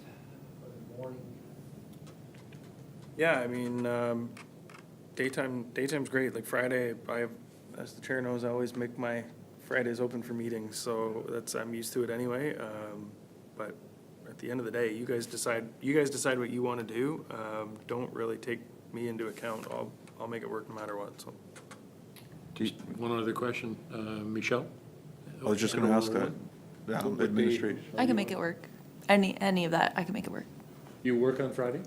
for the morning? Yeah, I mean, daytime's great. Like Friday, as the chair knows, I always make my Fridays open for meetings, so I'm used to it anyway. But at the end of the day, you guys decide what you want to do. Don't really take me into account. I'll make it work no matter what, so. One other question, Michelle? I was just gonna ask that, administration. I can make it work. Any of that, I can make it work. You work on Friday?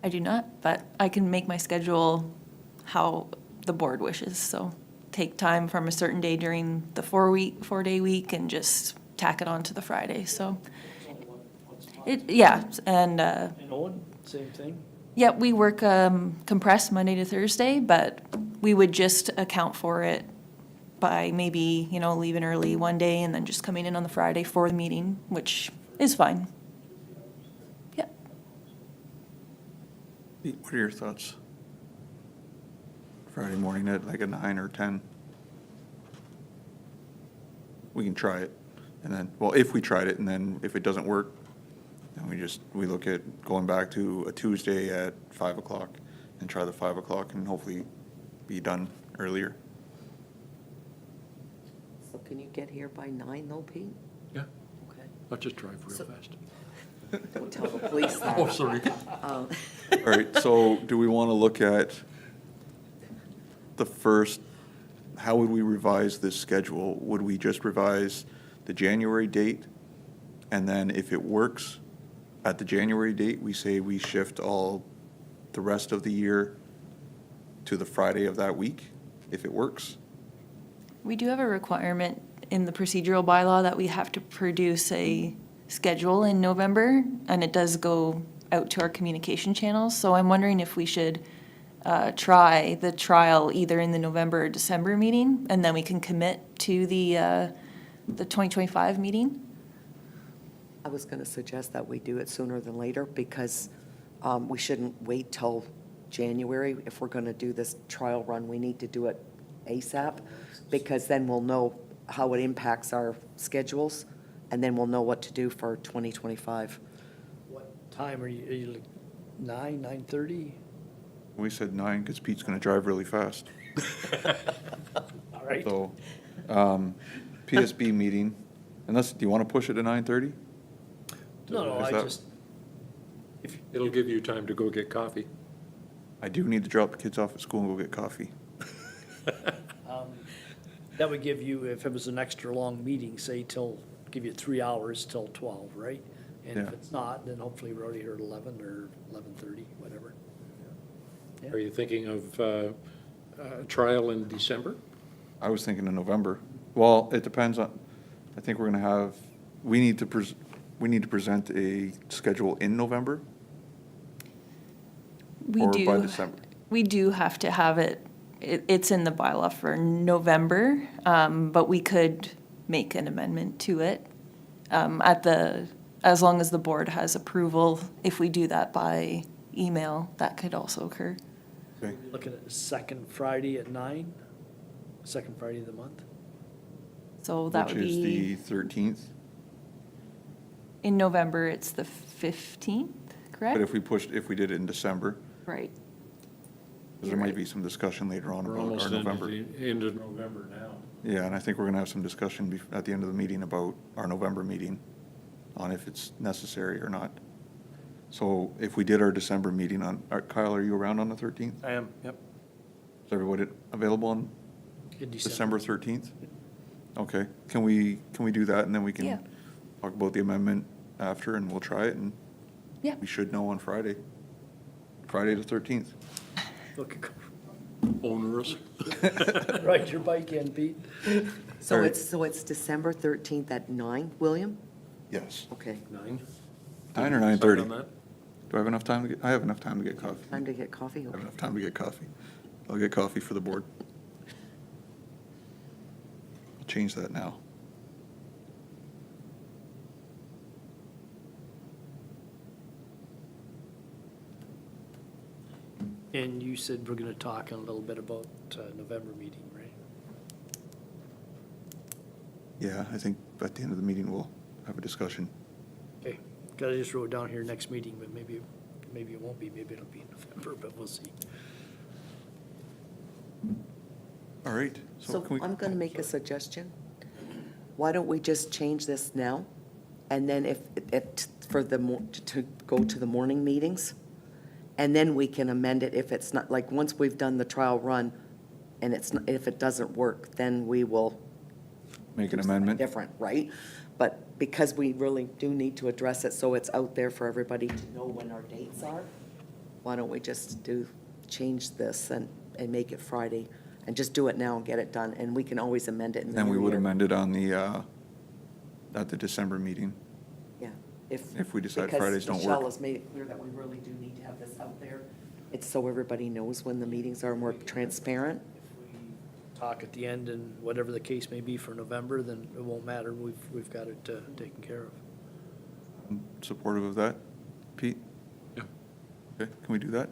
I do not, but I can make my schedule how the board wishes, so take time from a certain day during the 4-day week and just tack it on to the Friday, so. Yeah, and, And Owen, same thing? yeah, we work compressed Monday to Thursday, but we would just account for it by maybe, leaving early one day and then just coming in on the Friday for the meeting, which is fine. Yep. What are your thoughts? Friday morning at like a 9 or 10? We can try it. And then, well, if we tried it, and then if it doesn't work, then we look at going back to a Tuesday at 5 o'clock and try the 5 o'clock and hopefully be done earlier. So can you get here by 9 though, Pete? Yeah, Okay. I'll just drive real So- fast. Don't tell the police that. Oh, sorry. All right, so do we want to look at the first, how would we revise this schedule? Would we just revise the January date? And then if it works, at the January date, we say we shift all the rest of the year to the Friday of that week, if it works? We do have a requirement in the procedural bylaw that we have to produce a schedule in November, and it does go out to our communication channels. So I'm wondering if we should try the trial either in the November or December meeting, and then we can commit to the 2025 meeting. I was going to suggest that we do it sooner than later because we shouldn't wait till January. If we're going to do this trial run, we need to do it ASAP because then we'll know how it impacts our schedules and then we'll know what to do for 2025. What time are you like 9, 9:30? We said 9 because Pete's going to drive really fast. All right. So, PSB meeting, unless, do you want to push it to 9:30? No, Is I that- just, if, It'll give you time to go get coffee. I do need to drop the kids off at school and go get coffee. that would give you, if it was an extra long meeting, say till, give you 3 hours till 12, right? And if Yeah. it's not, then hopefully we're already here at 11 or 11:30, whatever. Yeah. Are you thinking of trial in December? I was thinking of November. Well, it depends on, I think we're going to have, we need to present a schedule in November We or do. by December. We do have to have it's in the bylaw for November, but we could make an amendment to it as long as the board has approval. If we do that by email, that could also occur. Okay. Looking at the second Friday at 9, second Friday of the month. So that Which would is be, the 13th. in November, it's the 15th, correct? But if we did it in December, Right. because there might be some discussion later on We're about almost our into November. into November now. Yeah, and I think we're going to have some discussion at the end of the meeting about our November meeting on if it's necessary or not. So if we did our December meeting Kyle, are you around on the 13th? I am, yep. Is everybody available on In December 13th? Okay, can we do that and then we Yeah. can talk about the amendment after and we'll try it and Yeah. we should know on Friday the 13th. Look, Onerous. ride your bike in, Pete. So All right. it's December 13th at 9, William? Yes. Okay, 9? 9 or Decide 9:30? on that? Do I have enough time to get, I have enough time to get coffee. time to get coffee? I have Okay. enough time to get coffee. I'll get coffee for the board. I'll change that now. And you said we're gonna talk a little bit about November meeting, right? Yeah, I think at the end of the meeting, we'll have a discussion. Okay, got I just wrote down here next meeting, but maybe it won't be, maybe it'll be in November, but we'll see. All right. So can we- I'm going to make a suggestion. Why don't we just change this now? And then if, for to go to the morning meetings? And then we can amend it if it's not, like, once we've done the trial run and if it doesn't work, then we will Make an do something amendment? different, right? But because we really do need to address it, so it's out there for everybody to know when our dates are, why don't we just change this and make it Friday? And just do it now and get it done, and we can always amend it in the Then we new would year. amend it on at the December meeting. Yeah. If we decide Fridays don't Because Michelle work. has made it clear that we really do need to have this out there. It's so everybody knows when the meetings are more transparent. If we talk at the end and whatever the case may be for November, then it won't matter, we've got it taken care of. I'm supportive of that. Pete? Yeah. Okay, can we do that?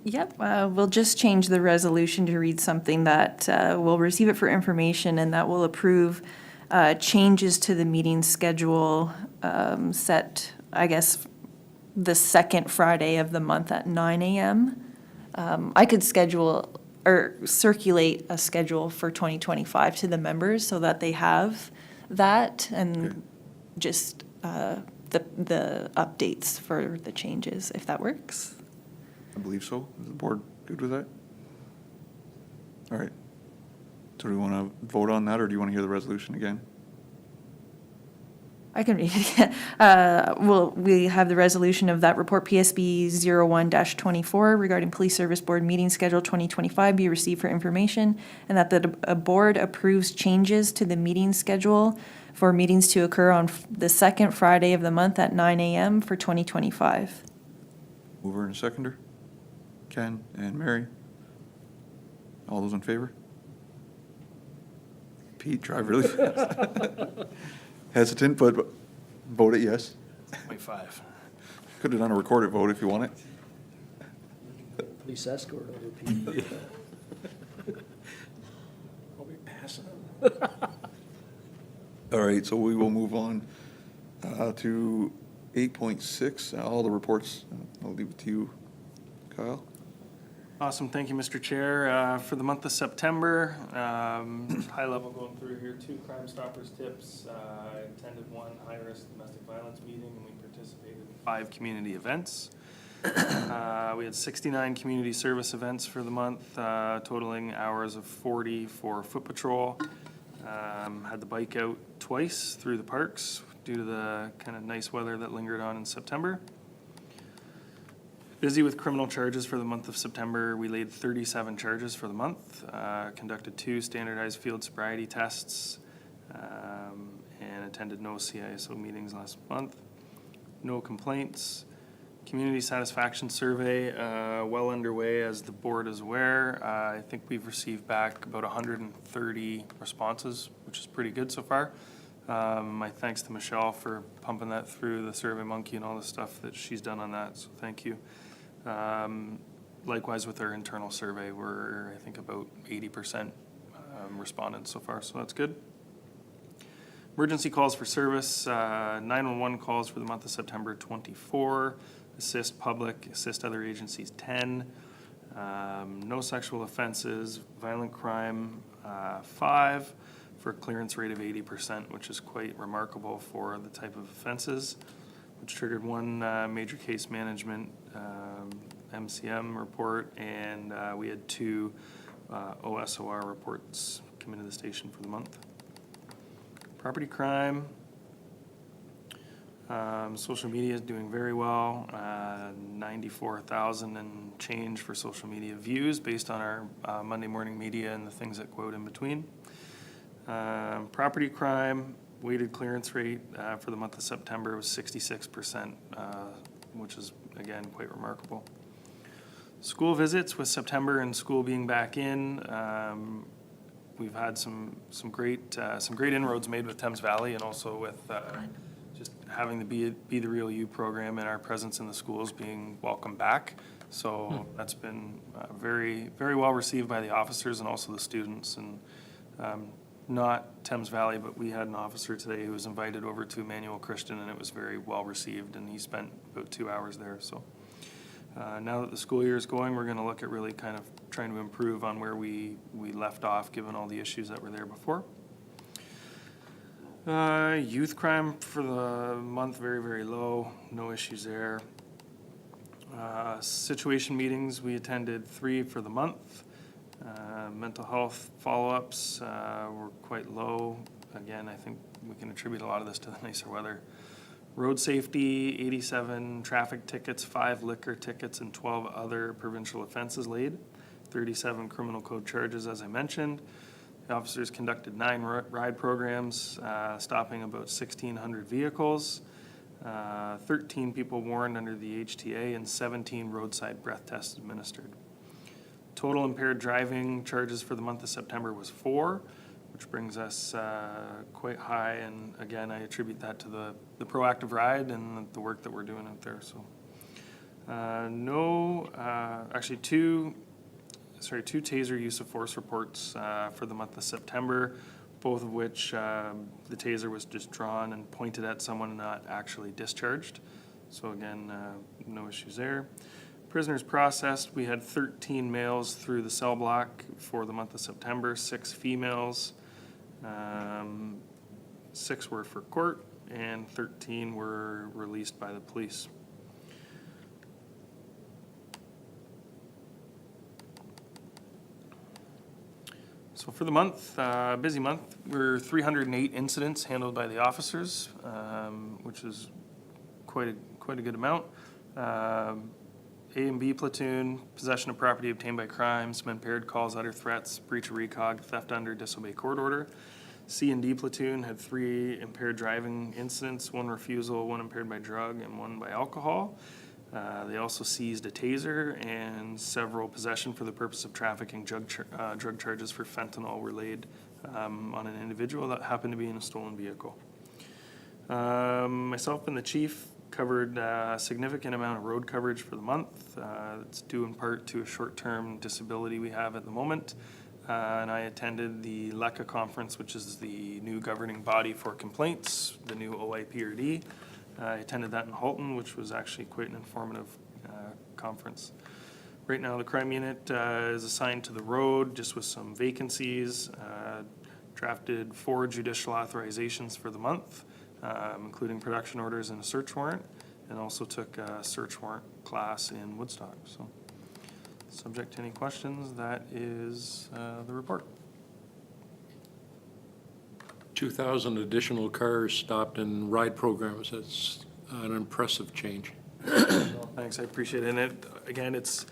Yep, we'll just change the resolution to read something that we'll receive it for information and that will approve changes to the meeting schedule set, I guess, the second Friday of the month at 9 a.m. I could schedule or circulate a schedule for 2025 to the members so that they have that and just the updates for the changes, if that works. I believe so. Is the board good with that? All right. So do we want to vote on that, or do you want to hear the resolution again? I can read it again. Well, we have the resolution of that report PSB 01-24 regarding Police Service Board meeting schedule 2025 be received for information, and that the board approves changes to the meeting schedule for meetings to occur on the second Friday of the month at 9 a.m. for 2025. Mover and seconder? Ken and Mary? All those in favor? Pete, drive really fast. Hesitant, but vote it yes. 0.5. Could have done a recorded vote if you want it. Police escort over people. I'll be passing All right, so we will move on to 8.6, all the reports. I'll leave it to you, Kyle. Awesome, thank you, Mr. Chair. For the month of September, high level going through here, 2 Crime Stoppers tips. I attended 1 high-risk domestic violence meeting, and we participated in 5 community events. We had 69 community service events for the month, totaling hours of 40 for foot patrol. Had the bike out twice through the parks due to the kind of nice weather that lingered on in September. Busy with criminal charges for the month of September. We laid 37 charges for the month, conducted 2 standardized field sobriety tests, and attended no CISO meetings last month. No complaints. Community satisfaction survey, well underway, as the board is aware. I think we've received back about 130 responses, which is pretty good so far. My thanks to Michelle for pumping that through the Survey Monkey and all the stuff that she's done on that, so thank you. Likewise with our internal survey, we're, I think, about 80% responded so far, so that's good. Emergency calls for service, 911 calls for the month of September, 24. Assist public, assist other agencies, 10. No sexual offenses, violent crime, 5, for a clearance rate of 80%, which is quite remarkable for the type of offenses, which triggered 1 major case management MCM report, and we had 2 OSOR reports come into the station for the month. Property crime, social media is doing very well, 94,000 and change for social media views based on our Monday morning media and the things that quote in between. Property crime, weighted clearance rate for the month of September was 66%, which is, again, quite remarkable. School visits, with September and school being back in, we've had some great inroads made with Thames Valley, and also with just having the Be the Real You program and our presence in the schools being welcomed back. So that's been very, very well received by the officers and also the students. And not Thames Valley, but we had an officer today who was invited over to Emmanuel Christian, and it was very well received, and he spent about 2 hours there. So now that the school year is going, we're going to look at really kind of trying to improve on where we left off, given all the issues that were there before. Youth crime for the month, very, very low. No issues there. Situation meetings, we attended 3 for the month. Mental health follow-ups were quite low. Again, I think we can attribute a lot of this to the nicer weather. Road safety, 87 traffic tickets, 5 liquor tickets, and 12 other provincial offenses laid. 37 criminal code charges, as I mentioned. The officers conducted 9 ride programs, stopping about 1,600 vehicles. 13 people warned under the HTA, and 17 roadside breath tests administered. Total impaired driving charges for the month of September was 4, which brings us quite high. And again, I attribute that to the proactive ride and the work that we're doing out there. So actually two taser use of force reports for the month of September. both of which the taser was just drawn and pointed at someone, not actually discharged. So again, no issues there. Prisoners processed, we had 13 males through the cell block for the month of September, 6 females. 6 were for court, and 13 were released by the police. So for the month, busy month, we're 308 incidents handled by the officers, which is quite a good amount. A and B platoon, possession of property obtained by crime, some impaired calls, utter threats, breach of recog, theft under, disobey court order. C and D platoon had 3 impaired driving incidents, 1 refusal, 1 impaired by drug, and 1 by alcohol. They also seized a taser and several possession for the purpose of trafficking drug charges for fentanyl were laid on an individual that happened to be in a stolen vehicle. Myself and the chief covered a significant amount of road coverage for the month. It's due in part to a short-term disability we have at the moment. And I attended the LECA conference, which is the new governing body for complaints, the new OIPRD. I attended that in Halton, which was actually quite an informative conference. Right now, the crime unit is assigned to the road, just with some vacancies. Drafted 4 judicial authorizations for the month, including production orders and a search warrant, and also took a search warrant class in Woodstock. So, subject to any questions, that is the report. 2,000 additional cars stopped in ride programs. That's an impressive change. Well, thanks, I appreciate it. And it, again, it's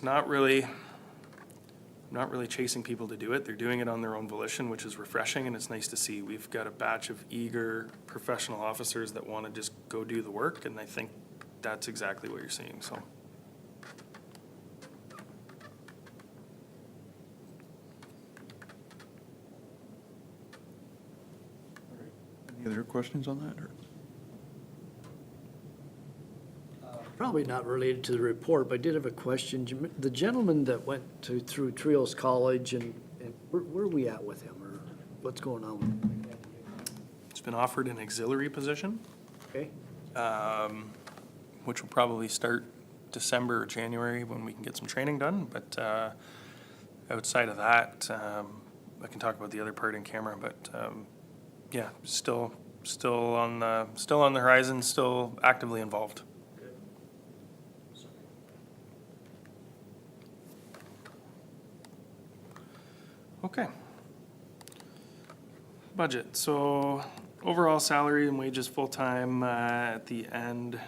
not really chasing people to do it. They're doing it on their own volition, which is refreshing, and it's nice to see. We've got a batch of eager professional officers that want to just go do the work, and I think that's exactly what you're seeing, so. Any other questions on that? Or? Probably not related to the report, but I did have a question. The gentleman that went through Trios College, and where are we at with him, or what's going on with him? It's been offered an auxiliary position, Okay, which will probably start December or January when we can get some training done, but outside of that, I can talk about the other part in camera, but yeah, still on the horizon, still actively involved. Okay. Budget. So overall salary and wages full-time at the end,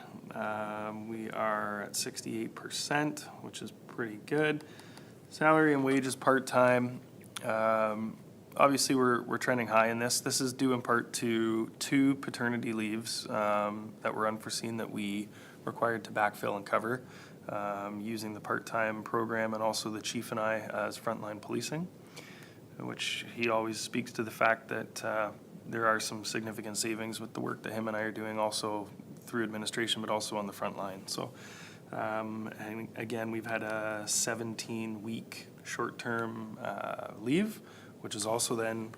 we are at 68%, which is pretty good. Salary and wages part-time, obviously we're trending high in this. This is due in part to 2 paternity leaves that were unforeseen that we required to backfill and cover using the part-time program, and also the chief and I as frontline policing, which he always speaks to the fact that there are some significant savings with the work that him and I are doing also through administration, but also on the front line. So, and again, we've had a 17-week short-term leave, which has also then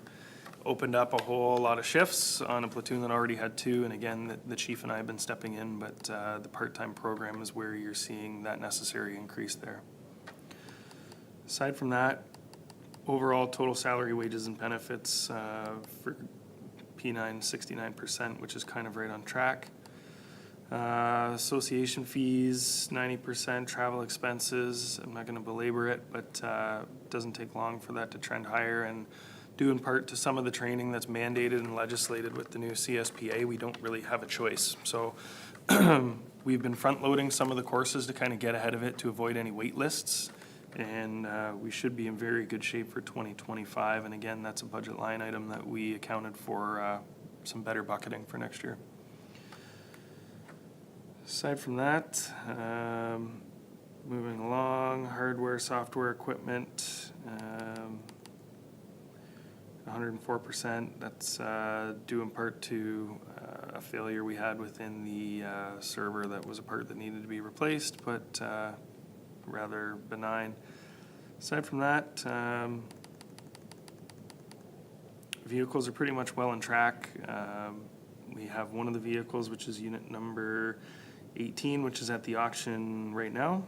opened up a whole lot of shifts on a platoon that already had 2. And again, the chief and I have been stepping in, but the part-time program is where you're seeing that necessary increase there. Aside from that, overall total salary, wages, and benefits for P9, 69%, which is kind of right on track. Association fees, 90%. Travel expenses, I'm not going to belabor it, but it doesn't take long for that to trend higher, and due in part to some of the training that's mandated and legislated with the new CSPA, we don't really have a choice. So we've been front-loading some of the courses to kind of get ahead of it to avoid any wait lists. And we should be in very good shape for 2025. And again, that's a budget line item that we accounted for some better bucketing for next year. Aside from that, moving along, hardware, software, equipment, 104%. That's due in part to a failure we had within the server that was a part that needed to be replaced, but rather benign. Aside from that, Vehicles are pretty much well on track. We have one of the vehicles, which is unit number 18, which is at the auction right now.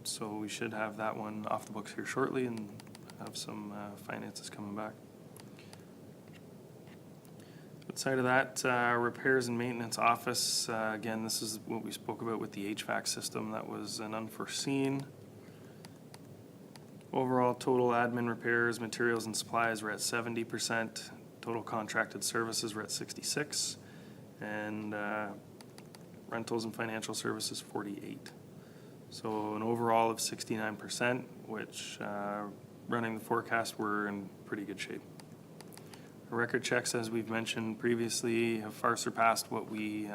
So we should have that one off the books here shortly and have some finances coming back. Outside of that, repairs and maintenance office, again, this is what we spoke about with the HVAC system. That was an unforeseen. Overall, total admin repairs, materials and supplies were at 70%. Total contracted services were at 66%. And rentals and financial services, 48%. So an overall of 69%, which running the forecast, we're in pretty good shape. Our record checks, as we've mentioned previously, have far surpassed what we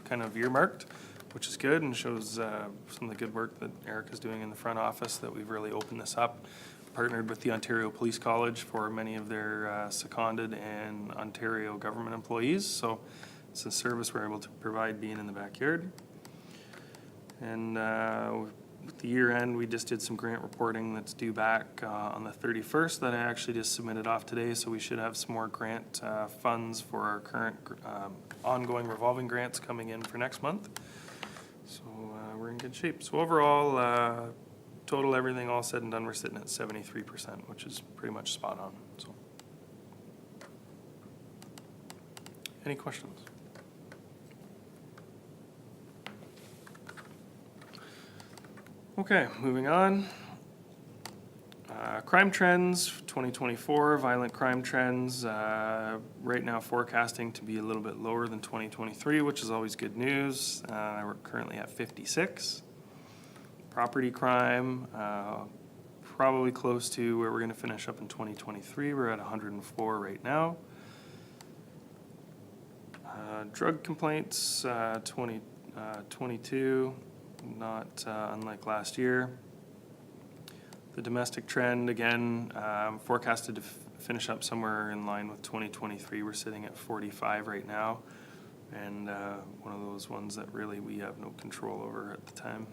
kind of earmarked, which is good and shows some of the good work that Eric is doing in the front office, that we've really opened this up. Partnered with the Ontario Police College for many of their seconded and Ontario government employees. So it's a service we're able to provide being in the backyard. And with the year end, we just did some grant reporting that's due back on the 31st that I actually just submitted off today. So we should have some more grant funds for our current ongoing revolving grants coming in for next month. So we're in good shape. So overall, total everything all said and done, we're sitting at 73%, which is pretty much spot on. So, any questions? Okay, moving on. Crime trends, 2024, violent crime trends, right now forecasting to be a little bit lower than 2023, which is always good news. We're currently at 56. Property crime, probably close to where we're going to finish up in 2023. We're at 104 right now. Drug complaints, 2022, not unlike last year. The domestic trend, again, forecasted to finish up somewhere in line with 2023. We're sitting at 45 right now, and one of those ones that really we have no control over at the time.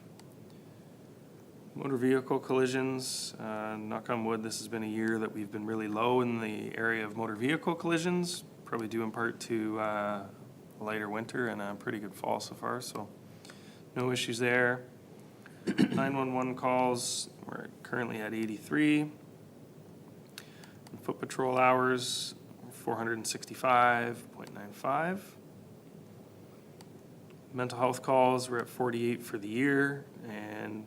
Motor vehicle collisions, knock on wood, this has been a year that we've been really low in the area of motor vehicle collisions, probably due in part to a lighter winter and a pretty good fall so far, so no issues there. 911 calls, we're currently at 83. And foot patrol hours, 465.95. Mental health calls, we're at 48 for the year, and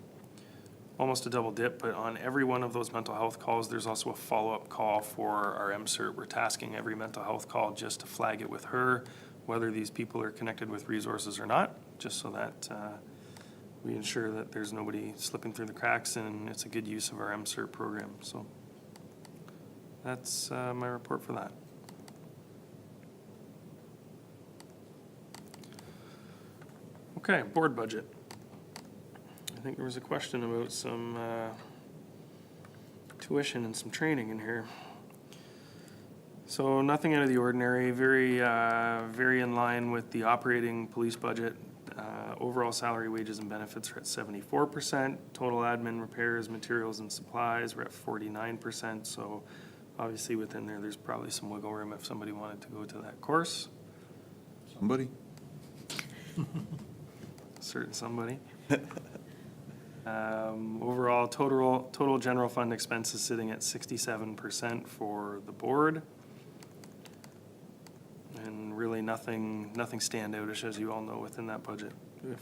almost a double dip, but on every one of those mental health calls, there's also a follow-up call for our MCERT. We're tasking every mental health call just to flag it with her, whether these people are connected with resources or not, just so that we ensure that there's nobody slipping through the cracks, and it's a good use of our MCERT program. So that's my report for that. Okay, board budget. I think there was a question about some tuition and some training in here. So nothing out of the ordinary, very in line with the operating police budget. Overall salary, wages, and benefits are at 74%. Total admin, repairs, materials, and supplies, we're at 49%. So obviously within there, there's probably some wiggle room if somebody wanted to go to that course. Somebody? Certain somebody. Overall, total general fund expenses sitting at 67% for the board. And really nothing standoutish, as you all know, within that budget. If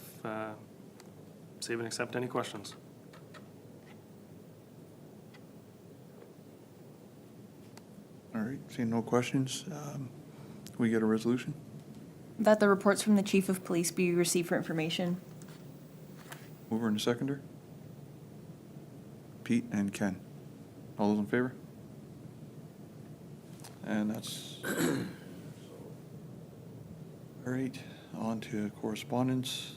save and accept any questions. All right, seeing no questions, can we get a resolution? That the reports from the chief of police be received for information. Mover and a seconder? Pete and Ken. All those in favor? And that's... All right, on to correspondence.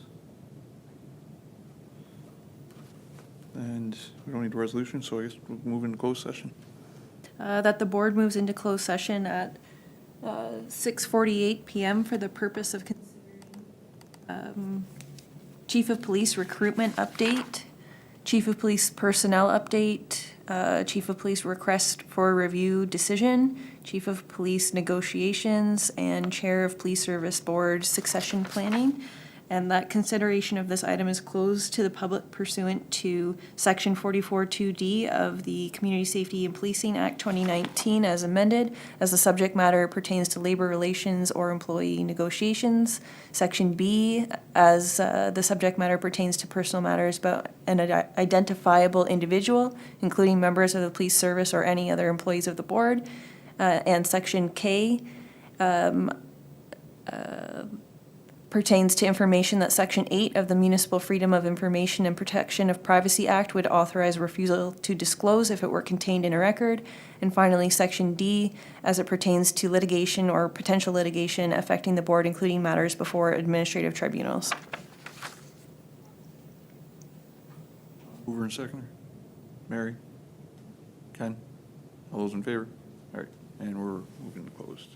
And we don't need a resolution, so I guess we'll move into closed session. That the board moves into closed session at 6:48 PM for the purpose of considering chief of police recruitment update, chief of police personnel update, Chief of Police request for review decision, Chief of Police negotiations, and Chair of Police Service Board succession planning. And that consideration of this item is closed to the public pursuant to Section 44(2)D of the Community Safety and Policing Act 2019 as amended, as the subject matter pertains to labor relations or employee negotiations. Section B, as the subject matter pertains to personal matters about an identifiable individual, including members of the police service or any other employees of the board. And Section K, pertains to information that Section 8 of the Municipal Freedom of Information and Protection of Privacy Act would authorize refusal to disclose if it were contained in a record. And finally, Section D, as it pertains to litigation or potential litigation affecting the board, including matters before administrative tribunals. Mover and seconder. Mary? Ken? All those in favor? All right, and we're moving to closed.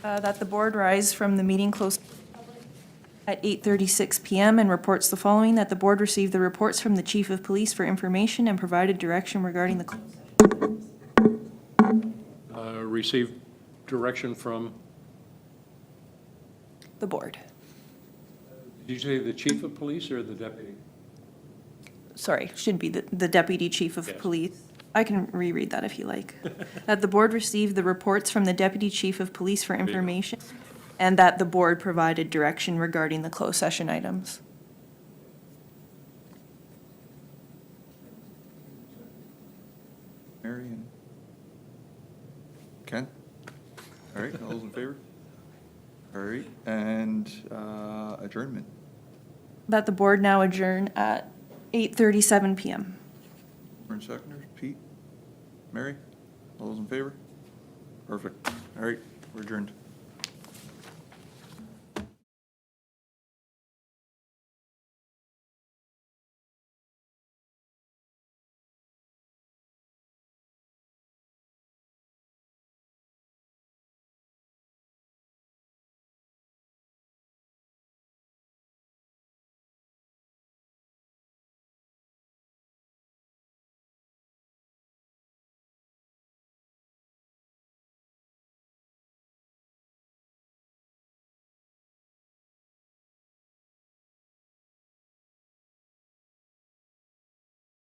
That the board rise from the meeting close at 8:36 PM and reports the following, that the board received the reports from the chief of police for information and provided direction regarding the Received direction from, the board. did you say the chief of police or the deputy? Sorry, should be the deputy chief of Yes. police. I can reread that if you like. That the board received the reports from the deputy chief of police for you go. information, and that the board provided direction regarding the closed session items. Mary and Ken? All right, all those in favor? All right, and adjournment. That the board now adjourn at 8:37 PM. Burn seconders, Pete? Mary? All those in favor? Perfect. All right, we're adjourned.